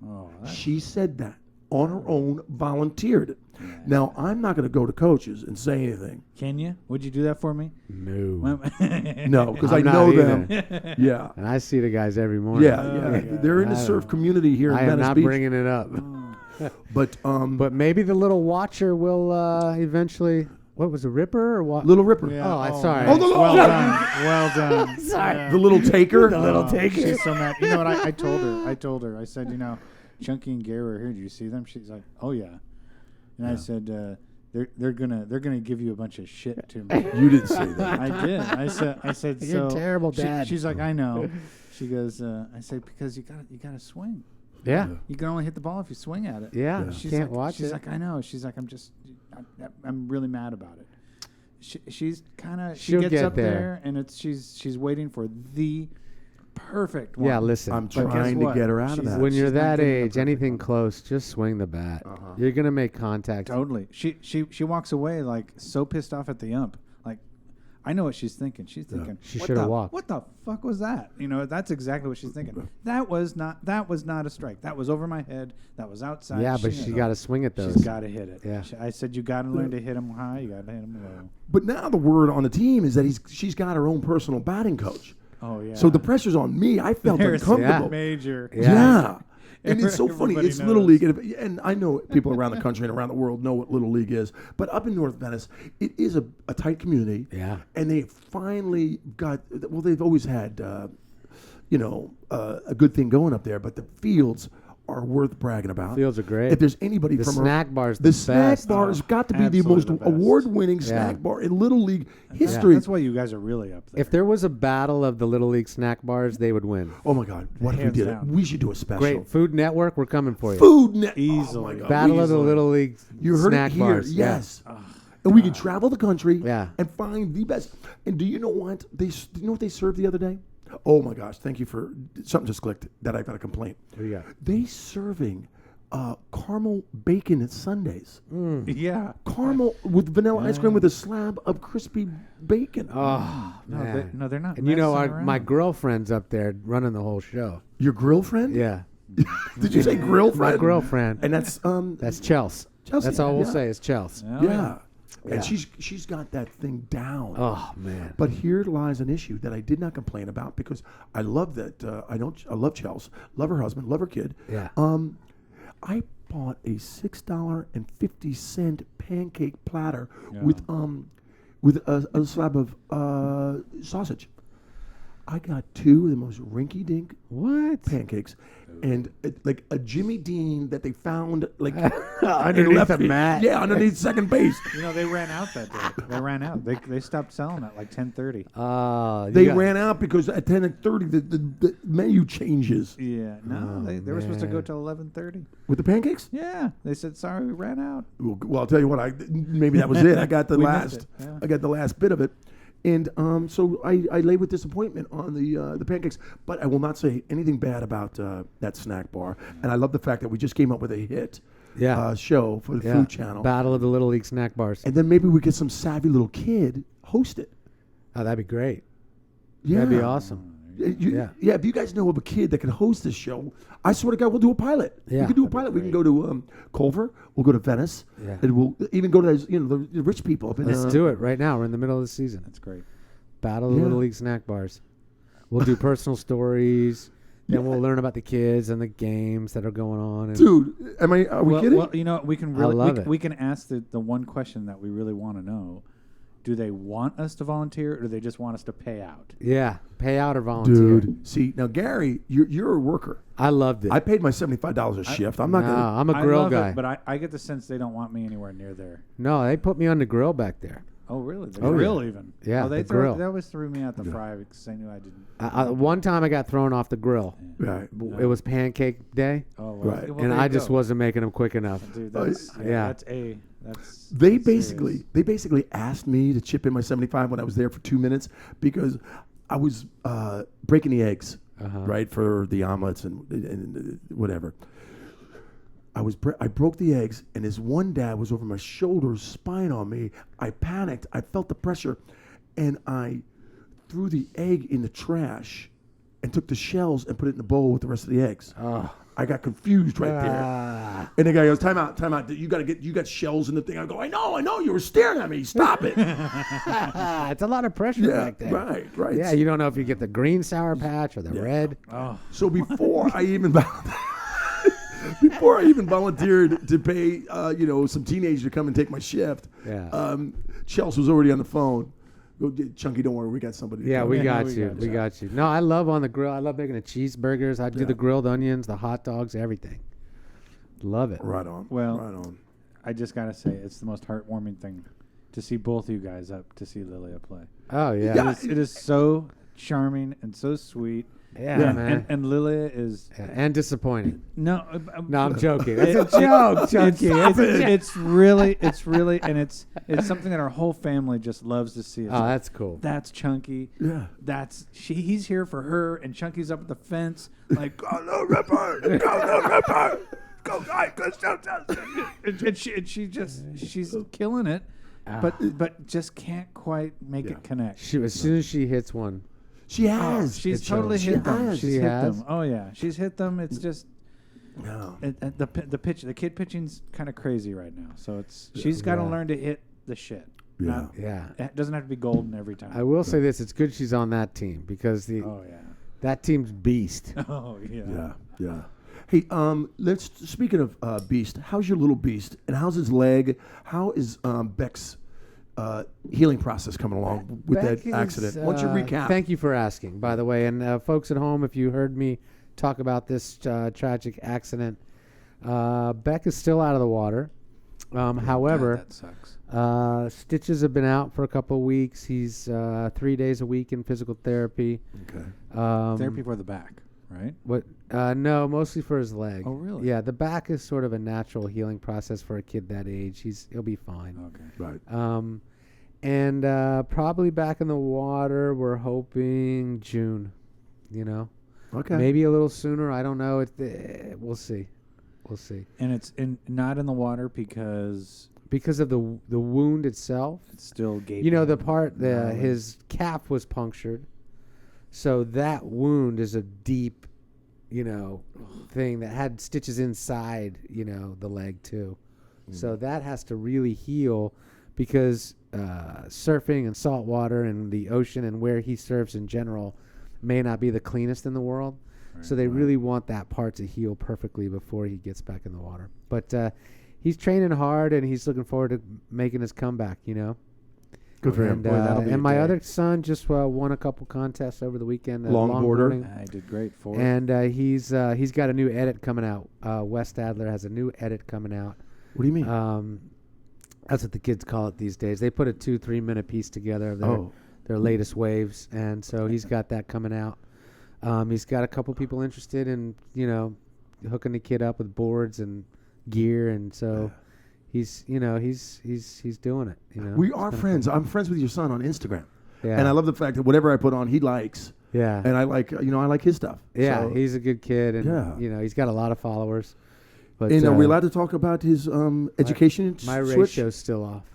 Oh, She said that on her own, volunteered. Now, I'm not going to go to coaches and say anything. can you? Would you do that for me? No. No, because I I'm not know either. them. Yeah. And I see the guys every morning. Yeah. They're in the surf community here in I am Venice not Beach. bringing it up. But But maybe the little watcher will eventually. What was a Ripper or what? Little Ripper. Oh, I'm sorry. Oh, the little Well done. Well done. Sorry. The little taker. The little taker. She's so mad. You know what? I told her. I said, Chunky and Gary were here. Did you see them? She's like, oh yeah. And I said, they're gonna give you a bunch of shit to me. You didn't say that. I did. I said You're so. a terrible dad. She's like, I know. She goes, I said, because you gotta swing. Yeah. You can only hit the ball if you swing at it. Yeah. She's Can't like, watch she's it. like, I know. She's like, I'm really mad about it. She's kind of, she She'll gets get up there. there and she's waiting for the perfect one. Yeah, listen. I'm But guess trying to what? get her out of She's- that. when you're she's not that getting the age, perfect anything one. close, just swing the bat. You're gonna make contact. Totally. She walks away like so pissed off at the ump. Like, I know what she's thinking. She's thinking, She "What shoulda the- walked." What the fuck was that? You know, that's exactly what she's thinking. That was not a strike. That was over my head. That was outside. Yeah, but she got to swing at those. She's got to hit it. Yeah. I said you got to learn to hit them high. You got to hit them low. But now the word on the team is that she's got her own personal batting coach. Oh yeah. So the pressure's on me. I felt There's uncomfortable. major. Yeah. And it's so funny. Everybody It's Little knows. League. And I know people around the country and around the world know what Little League is. But up in North Venice, it is a tight community. Yeah. And they finally got, well, they've always had, a good thing going up there. But the fields are worth bragging about. Fields are great. If there's anybody The from snack bar's the the snack best. bar has got to be the absolutely most the best. award-winning Yeah. snack bar in Little League history. That's why you guys are really up there. If there was a battle of the Little League snack bars, they would win. Oh my God! What if we Hands did down. it? We should do a special. Great. Food Network, we're coming for you. Food net. Easily. Oh my God. Battle of the Easily. Little League You heard snack it here, bars. yes. And we could travel the country Yeah. and find the best. And do you know what do you know what they served the other day? Oh my gosh! Thank you for something just clicked that I got a complaint. What do you got? They serving caramel bacon sundaes. Yeah. Caramel with vanilla ice cream with a slab of crispy bacon. Oh, No, man. they're not. And you know, messing my around. girlfriend's up there running the whole show. Your grill friend? Yeah. Did you say grill My friend? girlfriend. And that's That's Chelsea. Chelsea, That's all we'll yeah. say is Chelsea. Oh, yeah. Yeah. And she's got that thing down. Oh, man. But here lies an issue that I did not complain about because I love that I love Chelsea, love her husband, love her kid. Yeah. I bought a $6.50 pancake platter Yeah. with a slab of sausage. I got two of the most rinky-dink What? pancakes, and like a Jimmy Dean that they found like Underneath left the field. mat. Yeah, underneath second base. You know, they ran out that day. They ran out. They stopped selling at like 10:30. They ran out because at 10:30 the menu changes Yeah. No, they were supposed to go till 11:30. with the pancakes. Yeah. They said sorry, we ran out. Well, I'll tell you what. Maybe that was it. I got the We last. missed it, yeah. I got the last bit of it, and so I lay with disappointment on the pancakes. But I will not say anything bad about that snack bar. And I love the fact that we just came up with a hit show for the Yeah. Food Channel. Battle of the Little League snack bars. And then maybe we get some savvy little kid host it. Oh, that'd be great. Yeah, That'd be awesome. Yeah. Yeah. If you guys know of a kid that can host this show, I swear to God, we'll do a pilot. Yeah. We could do a That'd be pilot. We can go to Culver. We'll go to Venice. Yeah. And we'll even go to those, the rich people up in Let's do it right now. We're in the middle of the season. That's great. Battle of the Yeah. Little League snack bars. We'll do personal stories. Then we'll learn about the kids and the games that are going on. And Dude, are we kidding? Well, you know, we can I really love it. we can ask the one question that we really want to know. Do they want us to volunteer or do they just want us to pay out? yeah, pay out or volunteer. Dude, see, now Gary, you're a worker. I loved it. I paid my $75 a shift. I'm not no, going to. I'm a I grill love guy. it, but I get the sense they don't want me anywhere near there. No, they put me on the grill back there. Oh, really? The Oh, yeah. grill even? Yeah, Oh, they the grill. They always threw me out the fry because they knew I didn't. One time I got thrown off the grill. Right. It was pancake day, Oh, well, Right. well, and there I you just go. wasn't making them quick enough. Dude, that's yeah. That's They that's basically asked me to chip in my 75 when I was there for 2 minutes because I was breaking the eggs, right, for the omelets and whatever. I broke the eggs, and his one dad was over my shoulder, spying on me. I panicked. I felt the pressure, and I threw the egg in the trash and took the shells and put it in the bowl with the rest of the eggs. I got confused right there. And the guy goes, time out. You got shells in the thing. I go, I know. You were staring at me. Stop it. It's a lot of pressure Yeah, back there. right. Yeah, you don't know if you get the green Sour Patch or the red. So before I even volunteered to pay, some teenager to come and take my shift, Yeah. Chelsea was already on the phone. Go get Chunky. Don't worry, we got somebody. to Yeah, come. we Yeah, got we you. got We you. got you. No, I love on the grill. I love making the cheeseburgers. I do the grilled onions, the hot dogs, everything. Love it. Right on. Well, right on. I just gotta say, it's the most heartwarming thing to see both you guys up to see Lilia play. Oh yeah. Yeah. It is so charming and so sweet. Yeah, Yeah. man. And Lilia is Yeah, and disappointed. no. No, I'm joking. It's a joke, Chunky. It's really, and it's something that our whole family just loves to see. It's Oh, like, that's cool. that's Chunky. Yeah. He's here for her, and Chunky's up at the fence, like, Go, little Ripper! Go, little Ripper! Go, guy, go, she's killing it, but just can't quite make it connect. As soon as she hits one, She has. She's It totally shows. hit them. has. She's She hit has? them. Oh yeah, she's hit them. It's just No. the kid pitching's kind of crazy right now. So she's got to learn to hit the shit. Yeah. yeah. It doesn't have to be golden every time. I will say this: it's good she's on that team because Oh yeah. that team's beast. Oh yeah. Yeah. Yeah. Hey, speaking of Beast, how's your little Beast? And how's his leg? How is Beck's healing process coming along with Beck that accident? Why don't you recap? Thank you for asking, by the way. And folks at home, if you heard me talk about this tragic accident, Beck is still out of the water. However, God, that sucks. stitches have been out for a couple of weeks. He's 3 days a week in physical therapy. Okay. Therapy for the back, right? What? No, mostly for his leg. Oh, really? Yeah, the back is sort of a natural healing process for a kid that age. He'll be fine. Okay. Right. And probably back in the water. We're hoping June. You know, Okay. maybe a little sooner. I don't know. We'll see. We'll see. And it's not in the water because Because of the wound itself. it's still gaping. You know, the part gnarly. his calf was punctured, so that wound is a deep, thing that had stitches inside, the leg too. So that has to really heal, because surfing and salt water and the ocean and where he surfs in general may not be the cleanest in the world. So they really want that part to heal perfectly before he gets back in the water. But he's training hard, and he's looking forward to making his comeback, Good for him. And, Boy, that'll be a my day. other son just won a couple contests over the weekend. Longboarder. I did great for it. And he's got a new edit coming out. West Adler has a new edit coming out. What do you mean? That's what the kids call it these days. They put a 2-3 minute piece together of their latest waves, and so he's got that coming out. He's got a couple people interested in hooking the kid up with boards and gear, and so he's doing it. We It's are kinda friends. cool. I'm friends with your son on Instagram. Yeah. And I love the fact that whatever I put on, he likes. Yeah. And I like, I like his stuff. Yeah, So- he's a good kid, and Yeah. he's got a lot of followers. But and are we allowed to talk about his education my switch? ratio's still off.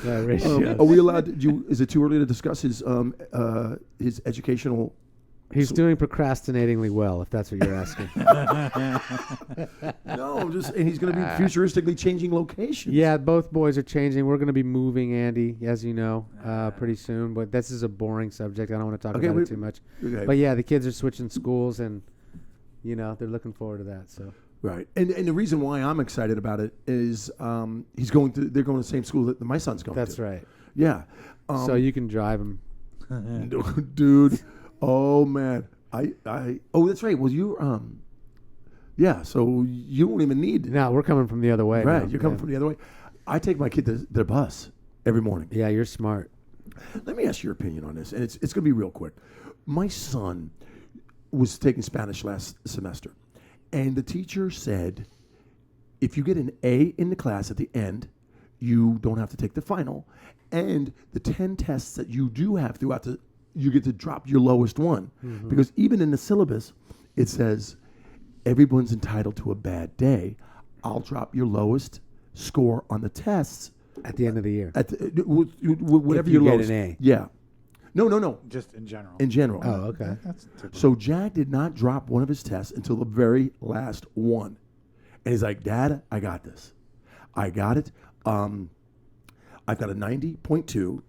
My ratio. Are we allowed to is it too early to discuss his educational? He's doing procrastinatingly well, if that's what you're asking. No, and he's going to be futuristically changing locations. Yeah, both boys are changing. We're going to be moving, Andy, as you know, pretty soon. But this is a boring subject. I don't want to talk about it too much. Okay. But yeah, the kids are switching schools, and they're looking forward to that. So Right, and the reason why I'm excited about it is they're going to the same school that my son's going to. that's right. Yeah. So you can drive them. Dude. Oh man. That's right. Well, you yeah, so you don't even need No, we're coming from the other way. right, now. you're coming Yeah. from the other way. I take my kid to their bus every morning. Yeah, you're smart. Let me ask your opinion on this, and it's going to be real quick. My son was taking Spanish last semester, and the teacher said, if you get an A in the class at the end, you don't have to take the final, and the 10 tests that you do have throughout you get to drop your lowest one, because even in the syllabus, it says everyone's entitled to a bad day. I'll drop your lowest score on the tests At the end of the year. at whatever If you your get lowest. an A. Yeah. No. Just in general. In general. Oh, okay. That's typical. So Jack did not drop one of his tests until the very last one. And he's like, Dad, I got this. I got it. I've got a 90.2,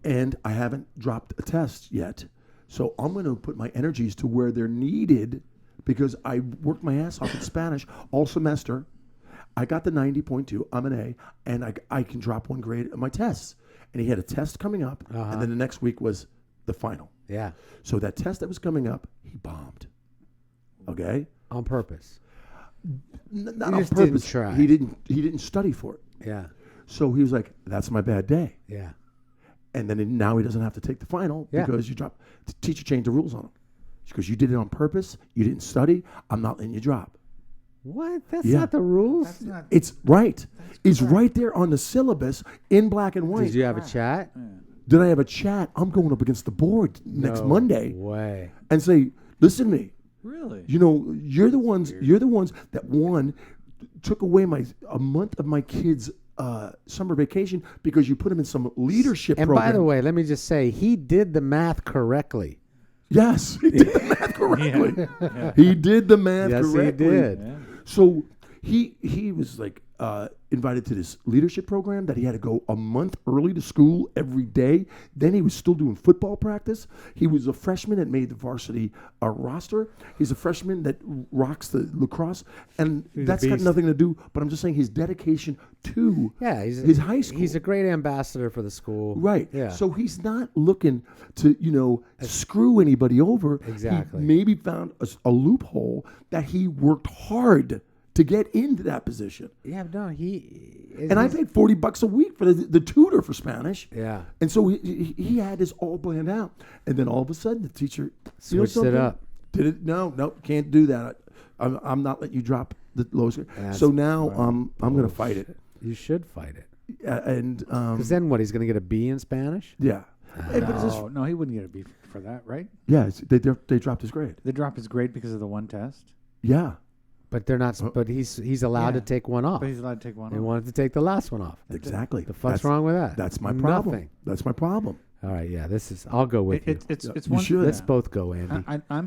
and I haven't dropped a test yet. So I'm going to put my energies to where they're needed, because I worked my ass off in Spanish all semester. I got the 90.2. I'm an A, and I can drop one grade on my tests. And he had a test coming up, and then the next week was the final. Yeah, So that test that was coming up, he bombed. Okay? on purpose. Not He on just didn't purpose. try. He didn't study for it. Yeah, So he was like, that's my bad day. yeah. And then now he doesn't have to take the final Yeah. because the teacher changed the rules on him. Because you did it on purpose, you didn't study, I'm not letting you drop. What? That's Yeah. not the rules. That's not. It's right. It's right there on the syllabus in black and white. Did you have a chat? Did I have a chat? I'm going up against the board next No Monday way. and say, listen to me. Really? You know, you're the ones that took away a month of my kids' summer vacation because you put them in some leadership And program. by the way, let me just say, he did the math correctly. Yes, he did the math correctly. He did the math Yes, correctly. he did. Yeah. So he was like invited to this leadership program that he had to go a month early to school every day. Then he was still doing football practice. He was a freshman that made the varsity roster. He's a freshman that rocks the lacrosse, and He's a that's got beast. nothing to do. But I'm just saying his dedication to Yeah, his high school. He's a great ambassador for the school. Right. Yeah. So he's not looking to, screw anybody over. Exactly. He maybe found a loophole that he worked hard to get into that position. Yeah, no, he. And I paid $40 a week for the tutor for Spanish. Yeah. And so he had this all planned out. And then all of a sudden the teacher Switched it up. Did it? No, can't do that. I'm not letting you drop the lowest grade. That's So now I'm going to fight it. You should fight it. And Because then what? He's going to get a B in Spanish? yeah. Hey, but it's just- No, he wouldn't get a B for that, right? yeah, they dropped his grade. They drop his grade because of the one test, Yeah. But they're not. But he's allowed to Yeah. take one off. but he's allowed to take one He off. wanted to take the last one off. Exactly. The fuck's That's- wrong with that? That's my problem. Nothing. That's my problem. All right, yeah, this is. I'll go with you. It's You one. should. Let's both go, Andy.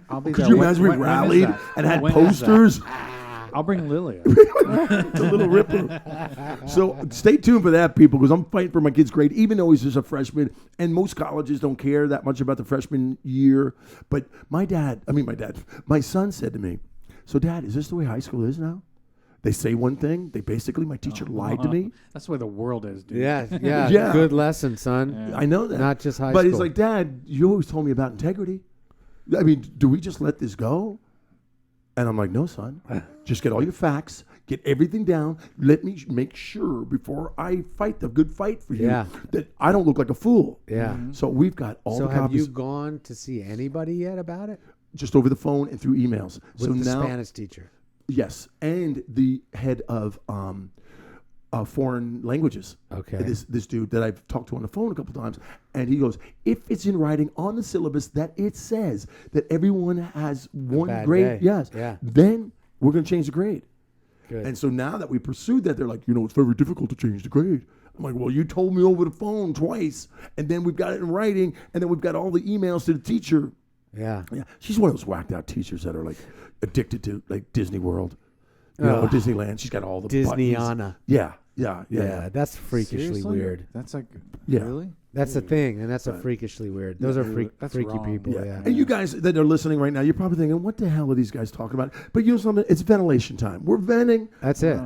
I'll be Could there. you When- imagine we when is rallied that? and had When is that? posters? I'll bring Lilia. The little ripper. So stay tuned for that, people, because I'm fighting for my kid's grade, even though he's just a freshman. And most colleges don't care that much about the freshman year. But my son said to me, "So, Dad, is this the way high school is now? They say one thing. My teacher lied to me. That's where the world is, dude. yeah, Yeah. Good lesson, son. I know that. Not just high But school. he's like, Dad, you always told me about integrity. I mean, do we just let this go? And I'm like, no, son. Just get all your facts, get everything down. Let me make sure before I fight the good fight for you Yeah. that I don't look like a fool. Yeah. So we've got all So the have copies you gone to see anybody yet about it? just over the phone and through emails. With So the now, Spanish teacher. yes, and the head of foreign languages. Okay. This dude that I've talked to on the phone a couple times, and he goes, if it's in writing on the syllabus that it says that everyone has one bad grade, day. yes, Yeah. then we're going to change the grade. Good. And so now that we pursued that, they're like, it's very difficult to change the grade. I'm like, well, you told me over the phone twice, and then we've got it in writing, and then we've got all the emails to the teacher. Yeah. Yeah, she's one of those whacked out teachers that are like addicted to like Disney World, or Disneyland. She's got all the buttons. Disneyana. Yeah. Yeah, that's freakishly Seriously? weird. That's like, Yeah. really? That's the thing, and that's a freakishly weird. Those are That's freaky wrong. people. Yeah. Yeah. And you guys that are listening right now, you're probably thinking, what the hell are these guys talking about? But you know something? It's ventilation time. We're venting That's it.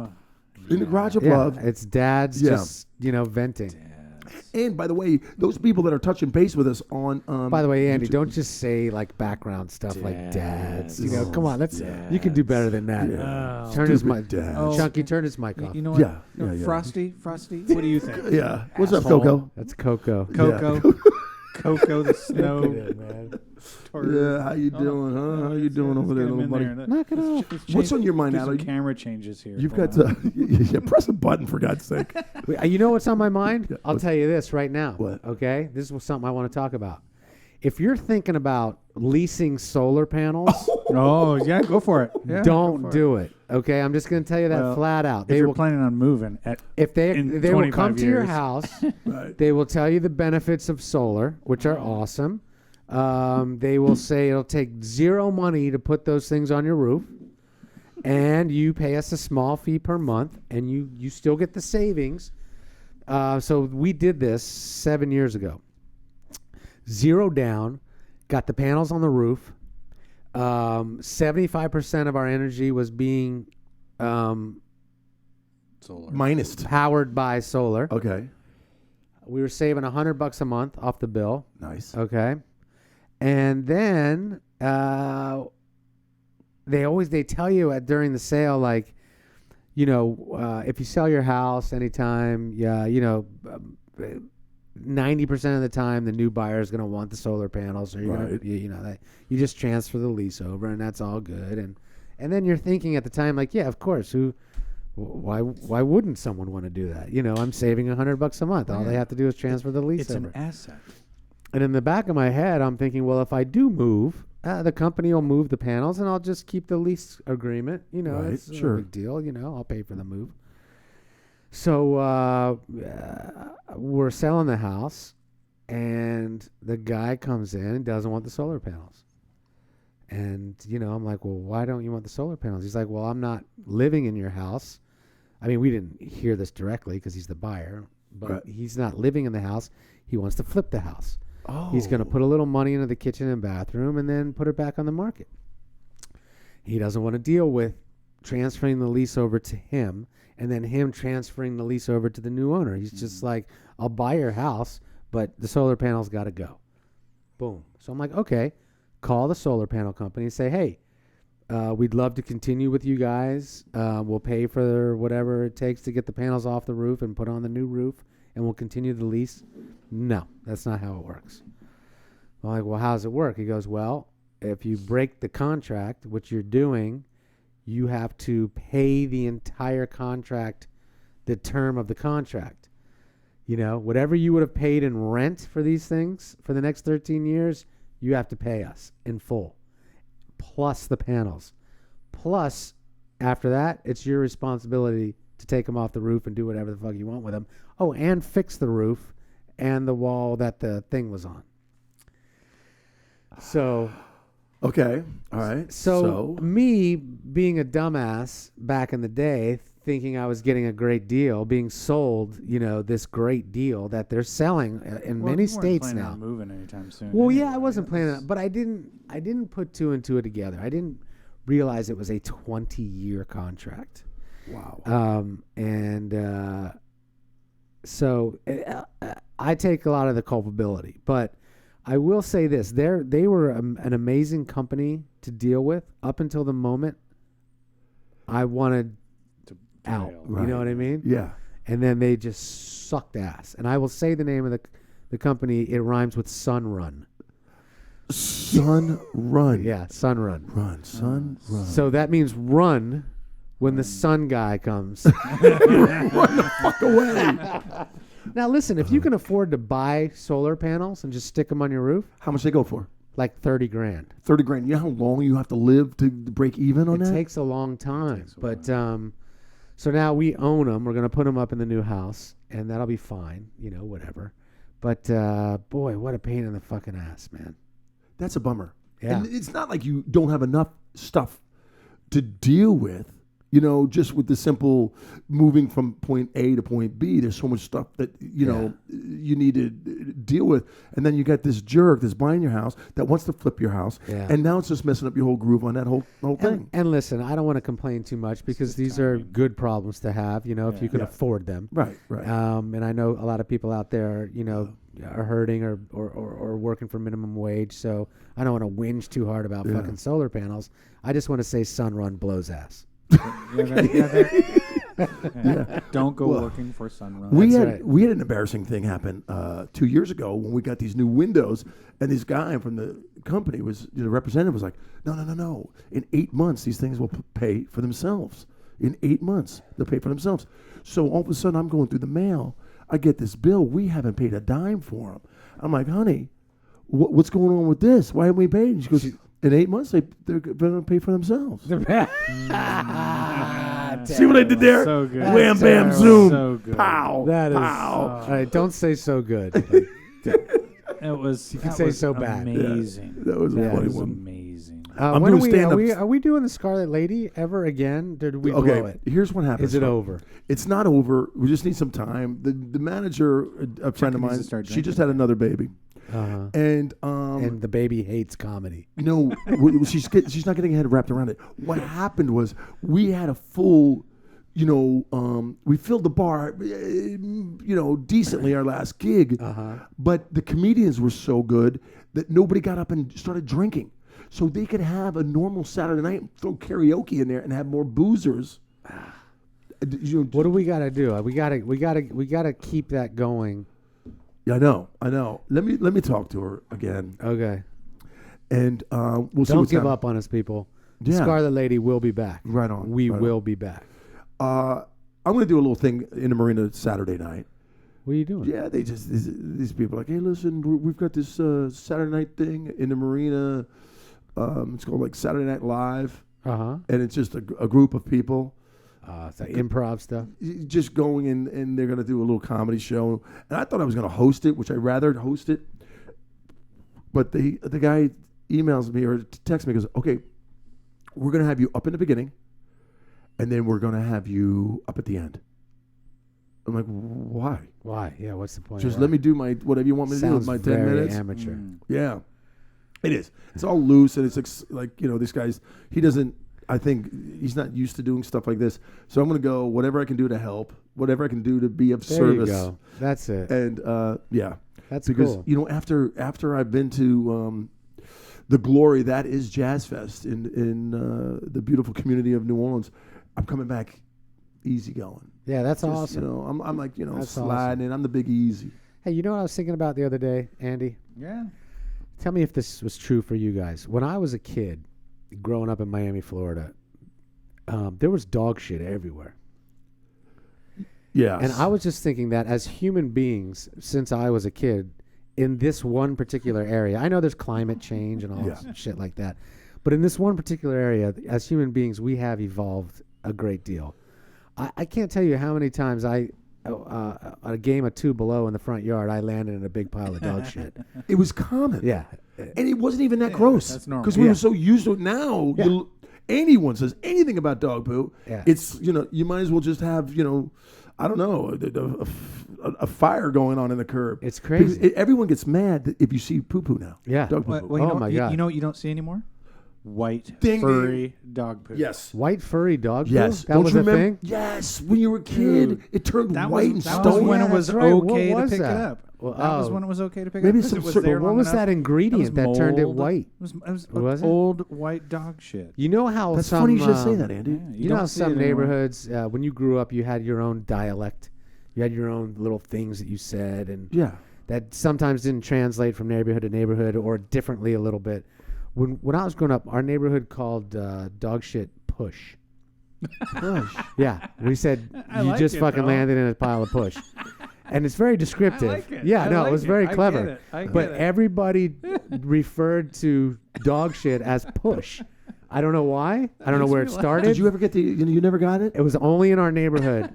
in the garage of Yeah. love. It's dads Yeah. just venting. And by the way, those people that are touching base with us on By the way, Andy, YouTube- don't just say like background stuff like dads. Dads. Come on, you can do better than that. Yeah. Turn his Stupid mic. dads. Oh. Chunky, turn his mic off. You know what? Yeah, You know, yeah. Frosty, what do you think? Yeah. What's up, Asshole. Coco? That's Coco. Coco, Coco the snow. man. turd. Yeah, how you doing, huh? How you doing over there, Let's little get him buddy? in there. Knock it off. Let's What's change- on your mind, do some Adler? camera changes here. You've Hold got on. to press a button for God's sake. Wait, you know what's on my mind? I'll what's- tell you this right now. What? Okay? This is something I want to talk about. If you're thinking about leasing solar panels, Oh yeah, go for it. Yeah, don't do it. Okay? I'm just going to tell you that Well, flat out. If They you're will planning on moving, if they in will 25 come to your years. house, Right. they will tell you the benefits of solar, which are awesome. They will say it'll take zero money to put those things on your roof, and you pay us a small fee per month, and you still get the savings. So we did this 7 years ago. Zero down, got the panels on the roof. 75% of our energy was being solar. Minus. powered by solar. Okay. We were saving $100 a month off the bill. Nice. Okay. And then they tell you during the sale, like, if you sell your house anytime, 90% of the time, the new buyer is going to want the solar panels, or you're Right. gonna, you just transfer the lease over, and that's all good. And then you're thinking at the time, like, yeah, of course, why wouldn't someone want to do that? I'm saving $100 a month. All they have to do is transfer the lease It's over. an asset. And in the back of my head, I'm thinking, well, if I do move, the company will move the panels, and I'll just keep the lease agreement. Right, It's sure. no big deal. I'll pay for the move. So we're selling the house, and the guy comes in and doesn't want the solar panels. And, I'm like, well, why don't you want the solar panels? He's like, well, I'm not living in your house. I mean, we didn't hear this directly because he's the buyer, but Right. he's not living in the house. He wants to flip the house. Oh. He's going to put a little money into the kitchen and bathroom and then put it back on the market. He doesn't want to deal with transferring the lease over to him and then him transferring the lease over to the new owner. He's just like, I'll buy your house, but the solar panels got to go. Boom. So I'm like, okay, call the solar panel company and say, hey, we'd love to continue with you guys. We'll pay for whatever it takes to get the panels off the roof and put on the new roof, and we'll continue the lease. No, that's not how it works. I'm like, well, how does it work? He goes, well, if you break the contract, which you're doing, you have to pay the entire contract, the term of the contract. Whatever you would have paid in rent for these things for the next 13 years, you have to pay us in full, plus the panels. Plus, after that, it's your responsibility to take them off the roof and do whatever the fuck you want with them. Oh, and fix the roof and the wall that the thing was on. So... Okay. All right. So me being a dumbass back in the day, thinking I was getting a great deal, being sold, this great deal that they're selling in many you weren't states planning now. on moving anytime soon. Well, yeah, anyway. I wasn't planning on, but I didn't put two and two together. I didn't realize it was a 20-year contract. Wow. So I take a lot of the culpability, but I will say this: they were an amazing company to deal with up until the moment I wanted out. bail. You know what I mean? Yeah. And then they just sucked ass. And I will say the name of the company. It rhymes with Sunrun. Sun run. Yeah, Sunrun. Run, son, run. So that means run when the sun guy comes. Run the fuck away. Now listen, if you can afford to buy solar panels and just stick them on your roof, How much they go for? like 30 grand. 30 grand. You know how long you have to live to break even on It that? takes a long time. But so now we own them. We're going to put them up in the new house, and that'll be fine, whatever. But boy, what a pain in the fucking ass, man. That's a bummer. Yeah. And it's not like you don't have enough stuff to deal with, just with the simple moving from point A to point B. There's so much stuff that, you need to deal with. And then you got this jerk that's buying your house that wants to flip your house. Yeah. And now it's just messing up your whole groove on that whole thing. And listen, I don't want to complain too much because these are good problems to have, if you can afford them. Right. And I know a lot of people out there, are hurting or working for minimum wage. So I don't want to whinge too hard about fucking solar panels. I just want to say Sunrun blows ass. Don't go Well, looking for Sunrun. We That's had right. we had an embarrassing thing happen 2 years ago when we got these new windows, and this guy from the company the representative was like, no. In 8 months, these things will pay for themselves. In 8 months, they'll pay for themselves. So all of a sudden, I'm going through the mail. I get this bill. We haven't paid a dime for them. I'm like, honey, what's going on with this? Why haven't we paid? And she goes, in 8 months, they're going to pay for themselves. See what I did there? So good. Wham, That's bam, terrible. zoom. So good. Pow. That is. Pow. All right, don't say so good. It was. You can that say was so bad. Amazing. That was a That funny was one. amazing. I'm when doing are stand-ups. are we doing the Scarlet Lady ever again? Or did we blow Okay, it? here's what happens. Is it over? It's not over. We just need some time. The manager, a friend of needs to mine, start she just drinking. had another baby, Uh-huh. and And the baby hates comedy. she's not getting her head wrapped around it. What happened was we had a full, we filled the bar, decently our last gig, but the comedians were so good that nobody got up and started drinking, so they could have a normal Saturday night, throw karaoke in there, and have more boozers. What do we got to do? We got to keep that going Yeah, I know. Let me talk to her again, Okay. and we'll see. Don't what's give happening. up on us, people. The Yeah. Scarlet Lady will be back. Right on. We right will be back. on. I'm going to do a little thing in the marina Saturday night. What are you doing? Yeah, they just these people are like, hey, listen, we've got this Saturday night thing in the marina. It's called like Saturday Night Live, Uh-huh. and it's just a group of people It's like improv stuff. just going in, and they're going to do a little comedy show. And I thought I was going to host it, which I'd rather host it. But the guy emails me or texts me, goes, okay, we're going to have you up in the beginning, and then we're going to have you up at the end. I'm like, why? Why? Yeah, what's the point? Just of let that? me do whatever you want me to do with Sounds my 10 very minutes. amateur. Yeah, it is. It's all loose, and it's like this guy's. He doesn't. I think he's not used to doing stuff like this. So I'm going to go whatever I can do to help, whatever I can do to be of There service. you go. That's it. And yeah, That's because cool. after I've been to the glory that is Jazz Fest in the beautiful community of New Orleans, I'm coming back easygoing. Yeah, that's Just, awesome. I'm like That's sliding in. I'm the big easy. Hey, you know what I was thinking about the other day, Andy? Yeah. Tell me if this was true for you guys. When I was a kid, growing up in Miami, Florida, there was dog shit everywhere. Yeah, And I was just thinking that as human beings, since I was a kid, in this one particular area, I know there's climate change and all Yeah. this shit like that, but in this one particular area, as human beings, we have evolved a great deal. I can't tell you how many times on a game of Two Below in the front yard, I landed in a big pile of dog shit. it was common. Yeah. And it wasn't even that gross. that's normal. Because we Yeah. were so used to it. Now, Yeah. anyone says anything about dog poo, Yeah. it's, you might as well just have, I don't know, a fire going on in the curb. It's Because crazy. everyone gets mad if you see poo poo now. Yeah. Dog poo Well, poo. well, you Oh know, my you, God. you know what you don't see anymore? White, Ding, furry dog poop. Yes. White furry dog poo? Yes. That Don't was you a remember? thing? Yes. When you were a kid, Dude. it turned That white and was stone. when Yeah, it was that's right. What okay to was pick that? it up. Well, that was oh. when it was okay to pick Maybe it up. some Because it was sort- there But what long was enough. that ingredient that turned it mold. white? It was Was it? old white dog shit. You know how That's some, funny you should say that, Andy. Yeah, You know don't how see some it anymore. neighborhoods, when you grew up, you had your own dialect. You had your own little things that you said, and Yeah. that sometimes didn't translate from neighborhood to neighborhood or differently a little bit. When I was growing up, our neighborhood called dog shit push. Push. Yeah, we said I you like just it, fucking though. landed in a pile of push, and it's very descriptive. I like it. Yeah, I no, like it was it. very I get clever. it. I But get it. everybody referred to dog shit as push. I don't know why. I don't know makes where me it laugh. started. Did you ever get you never got it? It was only in our neighborhood.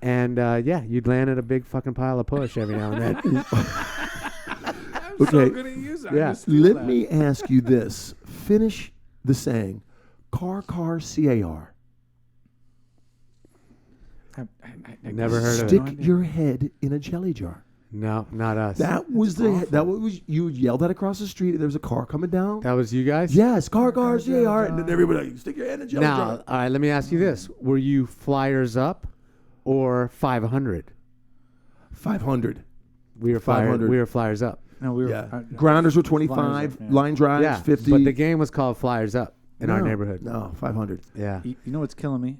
And yeah, you'd land in a big fucking pile of push every now and then. I'm Okay. so gonna use it. Yeah. I just feel Let that. me ask you this. Finish the saying. Car, C-A-R. I never heard of it. Stick your head in a jelly jar. No, not us. That was you yelled that across the street. There was a car coming down. That was you guys? Yes, car, C-A-R. And then everybody like, stick your head in a jelly Now, jar. all right, let me ask you this. Were you flyers up or 500? 500. We were 500. We were flyers up. No, we were. Yeah. Grounders were 25. Flyers up, yeah. Line drives, Yeah, 50. but the game was called flyers up in our No, neighborhood. No, 500. Yeah. You know what's killing me?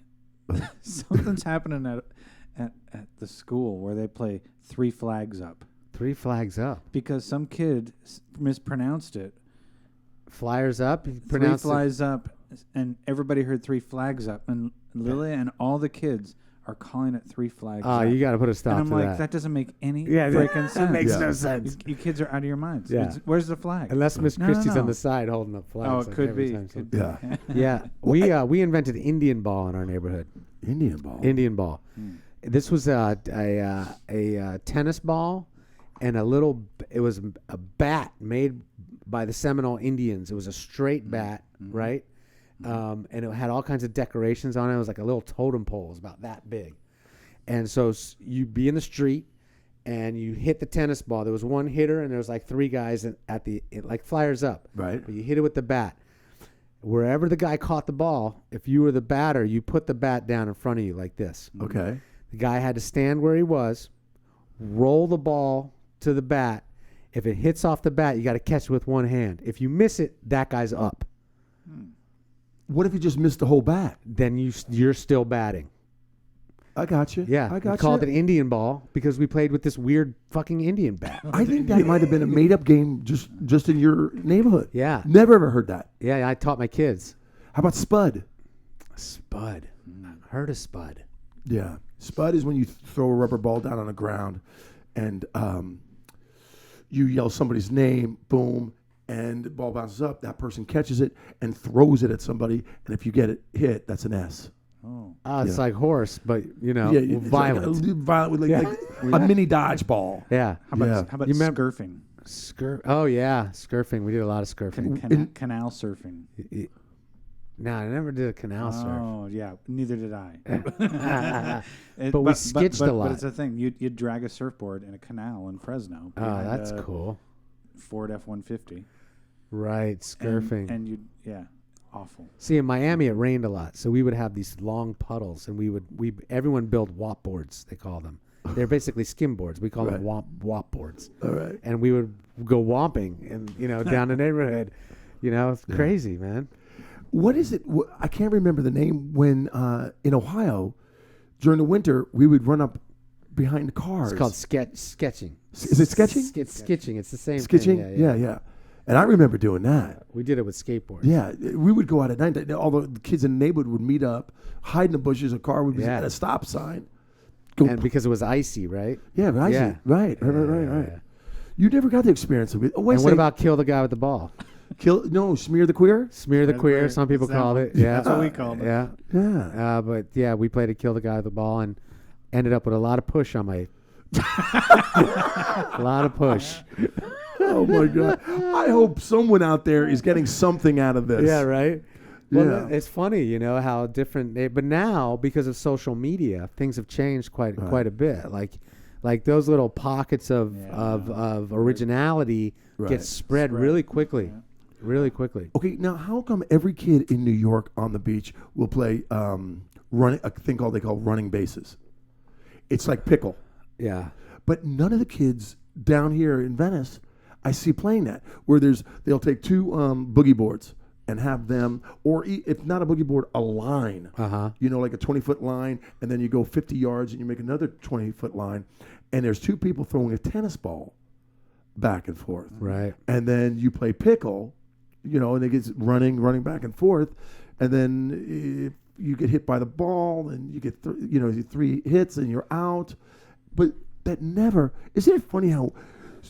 Something's happening at the school where they play Three Flags Up 3 flags up. because some kid mispronounced it. Flyers up? You Three pronounced it- Flies Up, and everybody heard Three Flags Up, and Lily and all the kids are calling it Three Flags Oh, Up. you got to put a stop and I'm to like, that. that doesn't make any Yeah, freaking sense. that makes Yeah. no sense. You kids are out of your minds. Yeah. Where's the flag? Unless Miss No, no, Christie's no. on the side holding up flags. Oh, it like could every be. time Could something- be. Yeah, we invented Indian ball in our neighborhood. Indian ball. Indian ball. Hmm. This was a tennis ball and it was a bat made by the Seminole Indians. It was a straight bat, right? And it had all kinds of decorations on it. It was like a little totem pole. It was about that big. And so you'd be in the street and you hit the tennis ball. There was one hitter and there was like 3 guys like flyers up. Right. But you hit it with the bat. Wherever the guy caught the ball, if you were the batter, you put the bat down in front of you like this. Okay. The guy had to stand where he was, roll the ball to the bat. If it hits off the bat, you got to catch it with one hand. If you miss it, that guy's up. What if you just missed the whole bat? Then you're still batting. I got you. Yeah, I we got called you. it Indian ball because we played with this weird fucking Indian bat. I think that might have been a made-up game just in your neighborhood. Yeah. Never ever heard that. Yeah, I taught my kids. How about Spud? Spud. Heard of Spud. Yeah. Spud is when you throw a rubber ball down on the ground and you yell somebody's name, boom, and the ball bounces up. That person catches it and throws it at somebody. And if you get it hit, that's an S. Oh. It's like horse, but, It's violent. Like violent, like a mini dodgeball. Yeah. How about You remember- scurfing? Oh, yeah. Scurfing. We did a lot of scurfing. Canal surfing. No, I never did a canal surf. Oh, yeah. Neither did I. But we skitched a lot. But it's a thing. You'd drag a surfboard in a canal in Fresno. Oh, behind that's a cool. Ford F-150. Right, scurfing. And awful. See, in Miami, it rained a lot, so we would have these long puddles, and everyone built wop boards. They call them. They're basically skim boards. We call them wop boards. All right. And we would go womping, and down the neighborhood. It's crazy, man. What is it? I can't remember the name. When in Ohio, during the winter, we would run up behind the cars. It's called sketching. Is it sketching? Sketching. It's the same Sketching? thing. Yeah. And I remember doing that. We did it with skateboards. Yeah, we would go out at night. All the kids in the neighborhood would meet up, hide in the bushes. A car would be at a stop sign. And because it was icy, right? Yeah, right. Yeah. Right. You never got the experience of it. Oh, wait, And what about kill the guy with the ball? Smear the queer? Smear the queer, some people called it. Yeah. That's what we called it. Yeah. Yeah. But yeah, we played a kill the guy with the ball and ended up with a lot of push on my. A lot of push. Oh my God! I hope someone out there is getting something out of this. Yeah, right. Well, Yeah. it's funny, how different. But now, because of social media, things have changed quite a bit. Like those little pockets of originality get spread really quickly. Yeah. Really quickly. Okay, now how come every kid in New York on the beach will play a thing they call running bases? It's like pickle, Yeah. but none of the kids down here in Venice I see playing that. Where they'll take two boogie boards and have them, or if not a boogie board, a line. Like a 20-foot line, and then you go 50 yards and you make another 20-foot line, and there's two people throwing a tennis ball back and forth. Right. And then you play pickle, and it gets running back and forth, and then if you get hit by the ball, and you get 3 hits and you're out. But that never. Isn't it funny how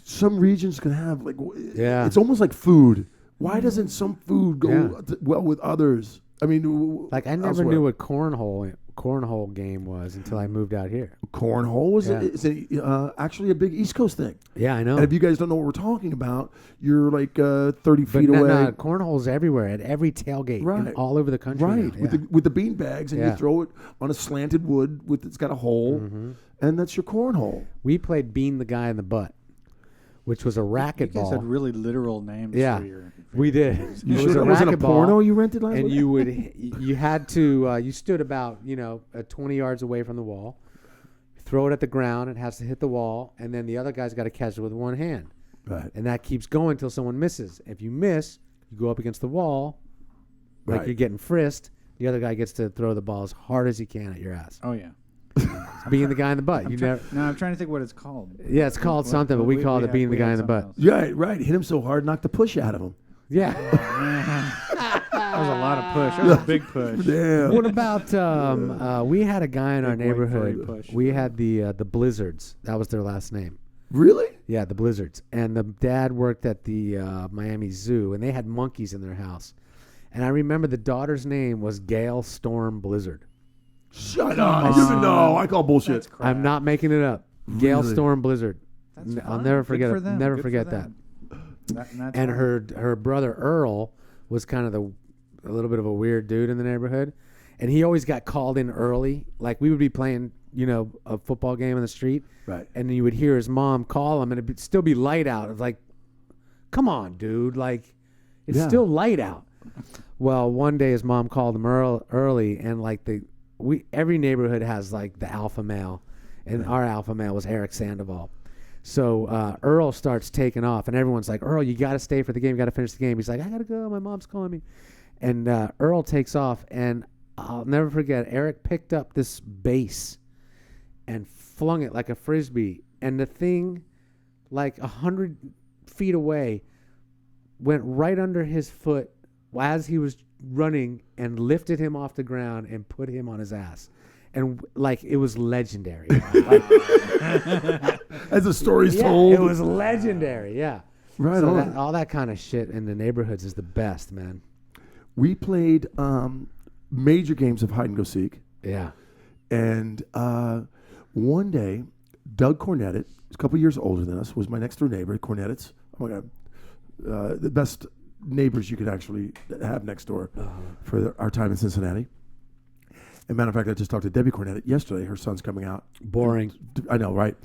some regions can have it's almost like food. Why doesn't some food go well with others? I mean, I never elsewhere. knew what cornhole game was until I moved out here. Cornhole is actually a big East Coast thing. Yeah, I know. And if you guys don't know what we're talking about, you're 30 feet no, away. No, cornhole's everywhere at every tailgate, Right. all over the country. Right, now. with the bean bags, and you Yeah. throw it on a slanted wood it's got a hole, and that's your cornhole. We played Bean the Guy in the Butt, which was a You guys racquetball. had really literal names Yeah, for your we did. You It sure was a that wasn't a racquetball, porno you rented last and week? you had to you stood about 20 yards away from the wall, throw it at the ground. It has to hit the wall, and then the other guy's got to catch it with one hand. Right. And that keeps going until someone misses. If you miss, you go up against the wall, like Right. you're getting frisked. The other guy gets to throw the ball as hard as he can at your ass. Oh yeah. Being the guy in the butt. I'm trying to think what it's called. Yeah, it's called something, but we call it being the guy in the butt. Right. Hit him so hard, knocked the push out of him. Yeah. That was a lot of push. That was a big push. Damn. What about we had a guy in our Big white furry neighborhood. push. We had the Blizzards. That was their last name. Really? Yeah, the Blizzards. And the dad worked at the Miami Zoo, and they had monkeys in their house. And I remember the daughter's name was Gale Storm Blizzard. Shut up. No, I call bullshit. That's crap. I'm not making it up. Gale Really? Storm Blizzard. That's I'll fine. never Good forget for it. them. Never Good for forget that. them. That's And fine. her brother Earl was kind of a little bit of a weird dude in the neighborhood, and he always got called in early. Like we would be playing, a football game in the street, Right. and you would hear his mom call him, and it'd still be light out. It's like, come on, dude, like it's Yeah. still light out. Well, one day his mom called him early, and every neighborhood has like the alpha male, and our alpha male was Eric Sandoval. So Earl starts taking off, and everyone's like, Earl, you got to stay for the game. You got to finish the game. He's like, I got to go. My mom's calling me. And Earl takes off, and I'll never forget, Eric picked up this bass and flung it like a frisbee. And the thing, like 100 feet away, went right under his foot as he was running and lifted him off the ground and put him on his ass. And like it was legendary. Like, As the story's yeah, told. it was legendary. Yeah. Right So on. all that kind of shit in the neighborhoods is the best, man. We played major games of hide and go seek. Yeah. And one day, Doug Cornettet, a couple years older than us, was my next door neighbor. Cornettets, oh my God, the best neighbors you could actually have next door for our time in Cincinnati. As a matter of fact, I just talked to Debbie Cornettet yesterday. Her son's coming out. Boring. I know, right?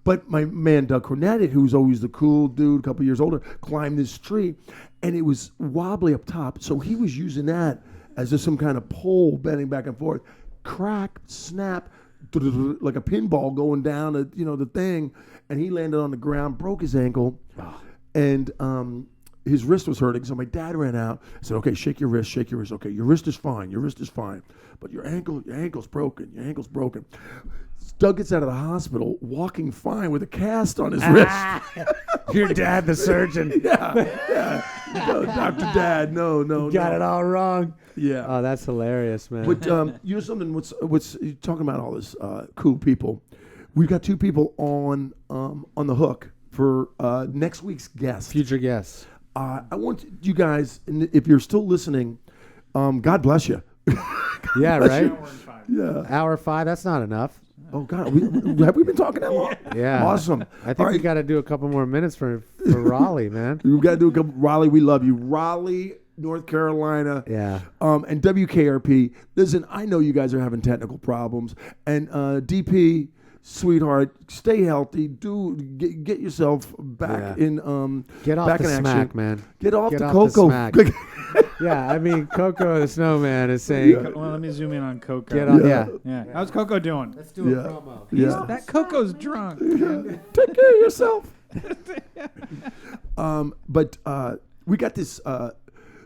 But my man Doug Cornettet, who's always the cool dude, a couple years older, climbed this tree, and it was wobbly up top. So he was using that as just some kind of pole bending back and forth. Crack, snap, like a pinball going down, the thing, and he landed on the ground, broke his ankle, and his wrist was hurting. So my dad ran out, said, "Okay, shake your wrist, shake your wrist. Okay, your wrist is fine, but your ankle's broken." Doug gets out of the hospital, walking fine with a cast on his wrist. Your dad, the surgeon. Yeah. No, Dr. Dad, no. Got it all wrong. Yeah. Oh, that's hilarious, man. But something? What's you're talking about all this cool people? We've got two people on the hook for next week's guest. Future guests. I want you guys, and if you're still listening, God bless you. Yeah, right? Yeah. Hour 5, that's not enough. Oh God, have we been talking that long? Yeah. Awesome. I think All we right. got to do a couple more minutes for Raleigh, man. We've got to do a couple. Raleigh, we love you. Raleigh, North Carolina. Yeah. And WKRP. Listen, I know you guys are having technical problems, and DP, sweetheart, stay healthy. Get yourself back in. Get off back the in smack, action. man. Get off Get the off cocoa. the smack. Yeah, I mean, Coco the Snowman is saying, Well, let me zoom in on Coco. get on. Yeah. Yeah. Yeah. How's Coco doing? Let's do Yeah. a promo. Yeah. That Coco's drunk. Take care of yourself. But we got this.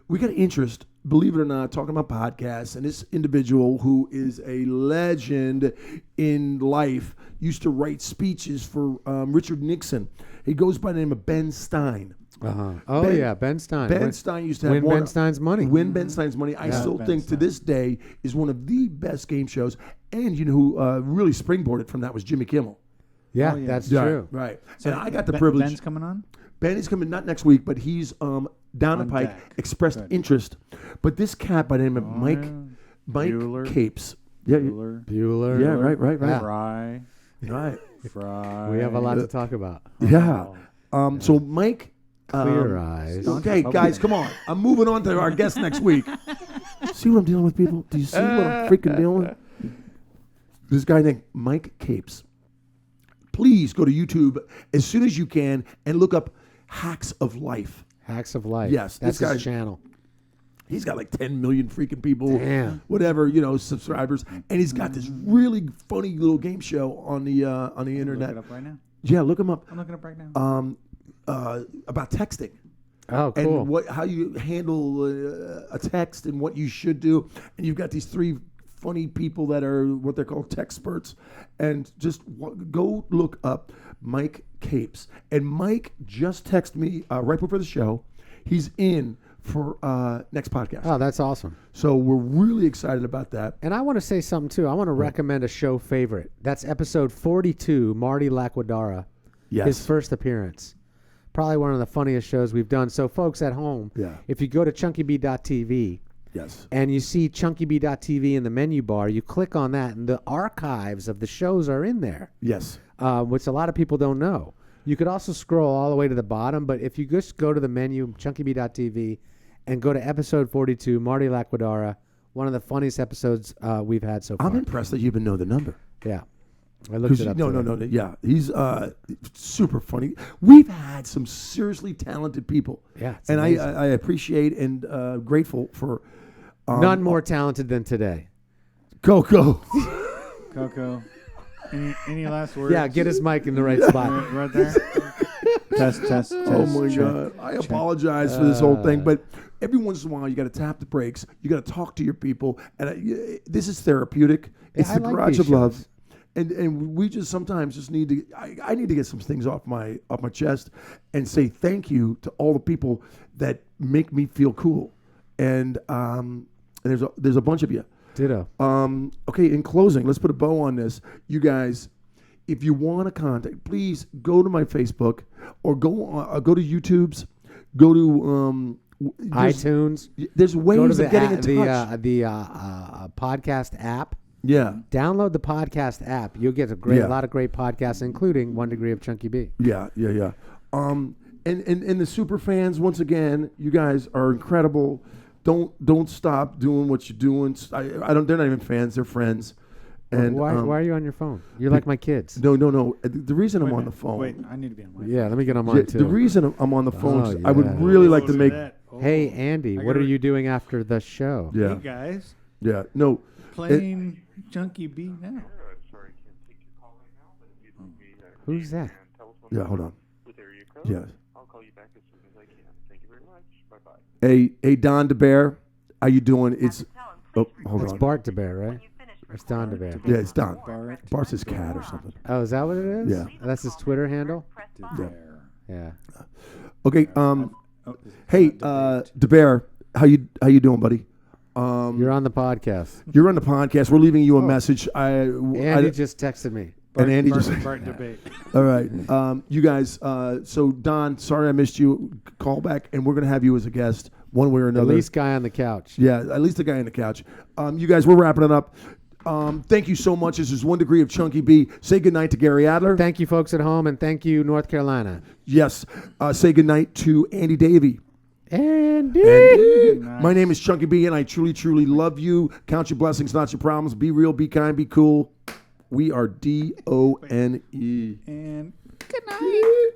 We got interest, believe it or not, talking about podcasts, and this individual who is a legend in life used to write speeches for Richard Nixon. He goes by the name of Ben Stein. Uh-huh. Oh, Ben- yeah, Ben Stein. Ben Stein used to have Win Ben Stein's money. Win Ben Stein's money. I still Ben think to Stein. this day is one of the best game shows. And you know who really springboarded from that was Jimmy Kimmel. Yeah, Oh, yeah. that's Yeah, true. right. And I got the privilege. Ben's coming on? Ben is coming not next week, but he's down the On pike, deck. expressed Good. interest. But this cat by the name of Mike Bueller. Capes. Yeah, Bueller. Bueller. yeah, right. Fry. Right. Fry. We have a lot to talk about. Yeah. So Mike. Clear eyes. Okay, guys, come on. I'm moving on to our guest next week. See what I'm dealing with, people? Do you see what I'm freaking dealing with? This guy named Mike Capes. Please go to YouTube as soon as you can and look up Hacks of Life. Hacks of Life. Yes, That's this his guy- channel. He's got like 10 million freaking people, Damn. whatever, subscribers, and he's got this really funny little game show on the Look internet. it up right now. Yeah, look him up. I'm looking it up right now. About texting Oh, cool. and how you handle a text and what you should do. And you've got these 3 funny people that are what they're called texperts, and just go look up Mike Capes. And Mike just texted me right before the show. He's in for next podcast. Oh, that's awesome. So we're really excited about that. And I want to say something, too. I want to recommend a show favorite. That's episode 42, Marty Laquadara. Yes. His first appearance. Probably one of the funniest shows we've done. So, folks at home, Yeah. if you go to chunkybee.tv Yes. and you see chunkybee.tv in the menu bar, you click on that, and the archives of the shows are in there, Yes. which a lot of people don't know. You could also scroll all the way to the bottom, but if you just go to the menu, chunkybee.tv, and go to episode 42, Marty Laquadara, one of the funniest episodes we've had so far. I'm impressed that you even know the number. Yeah. I looked it up. No, today. yeah, he's super funny. We've had some seriously talented people. Yeah, it's and amazing. I appreciate and grateful for None more talented than today. Coco. Coco. Any last words? Yeah, get his mic in the right spot. Right there. Test. Oh my check. God! I apologize for this whole thing, but every once in a while you got to tap the brakes. You got to talk to your people, and this is therapeutic. It's I the like garage these of love. shows. And we just sometimes just need to. I need to get some things off my chest and say thank you to all the people that make me feel cool. And there's a bunch of you. Ditto. Okay, in closing, let's put a bow on this. You guys, if you want to contact, please go to my Facebook or go to YouTube's, go to iTunes. There's ways Go to of getting in touch. the podcast app. Yeah. Download the podcast app. You'll get a lot of great podcasts, including 1 Degree of Chunky B. Yeah. And the super fans, once again, you guys are incredible. Don't stop doing what you're doing. I don't. They're not even fans. They're friends. And why are you on your phone? You're like my kids. No. The reason I'm on the phone. Wait, I need to be on my phone. Yeah, let me get on mine too. The reason I'm on the phone, is Oh, I would yeah. really like to make. Hey Andy, what are you doing after the show? Yeah. Hey guys, Yeah. No. playing Chunky B now. Who's that? Yeah. Hold on. Yeah. I'll call you back as soon as I can. Thank you very much. Bye-bye. Hey, Don DeBear, how you doing? It's hold It's on. Bart DeBear, right? Or it's Don DeBear. Yeah, it's Don. Bart Bart's his cat or something. Oh, is that what it is? Yeah. That's his Twitter handle? Yeah. Yeah. Okay. Oh, Hey, it's not debate. DeBear, how you doing, buddy? You're on the podcast. You're on the podcast. We're leaving you a message. Andy just texted me. and Andy Bart, just. Bart debate. All right. You guys. So Don, sorry I missed you. Call back, and we're gonna have you as a guest, one way or The another. least guy on the couch. Yeah, at least the guy on the couch. You guys, we're wrapping it up. Thank you so much. This is 1 Degree of Chunky B. Say goodnight to Gary Adler. Thank you, folks at home, and thank you, North Carolina. Yes. Say goodnight to Andy Davey. Andy. Nice. My name is Chunky B, and I truly, truly love you. Count your blessings, not your problems. Be real, be kind, be cool. We are DONE. And good night.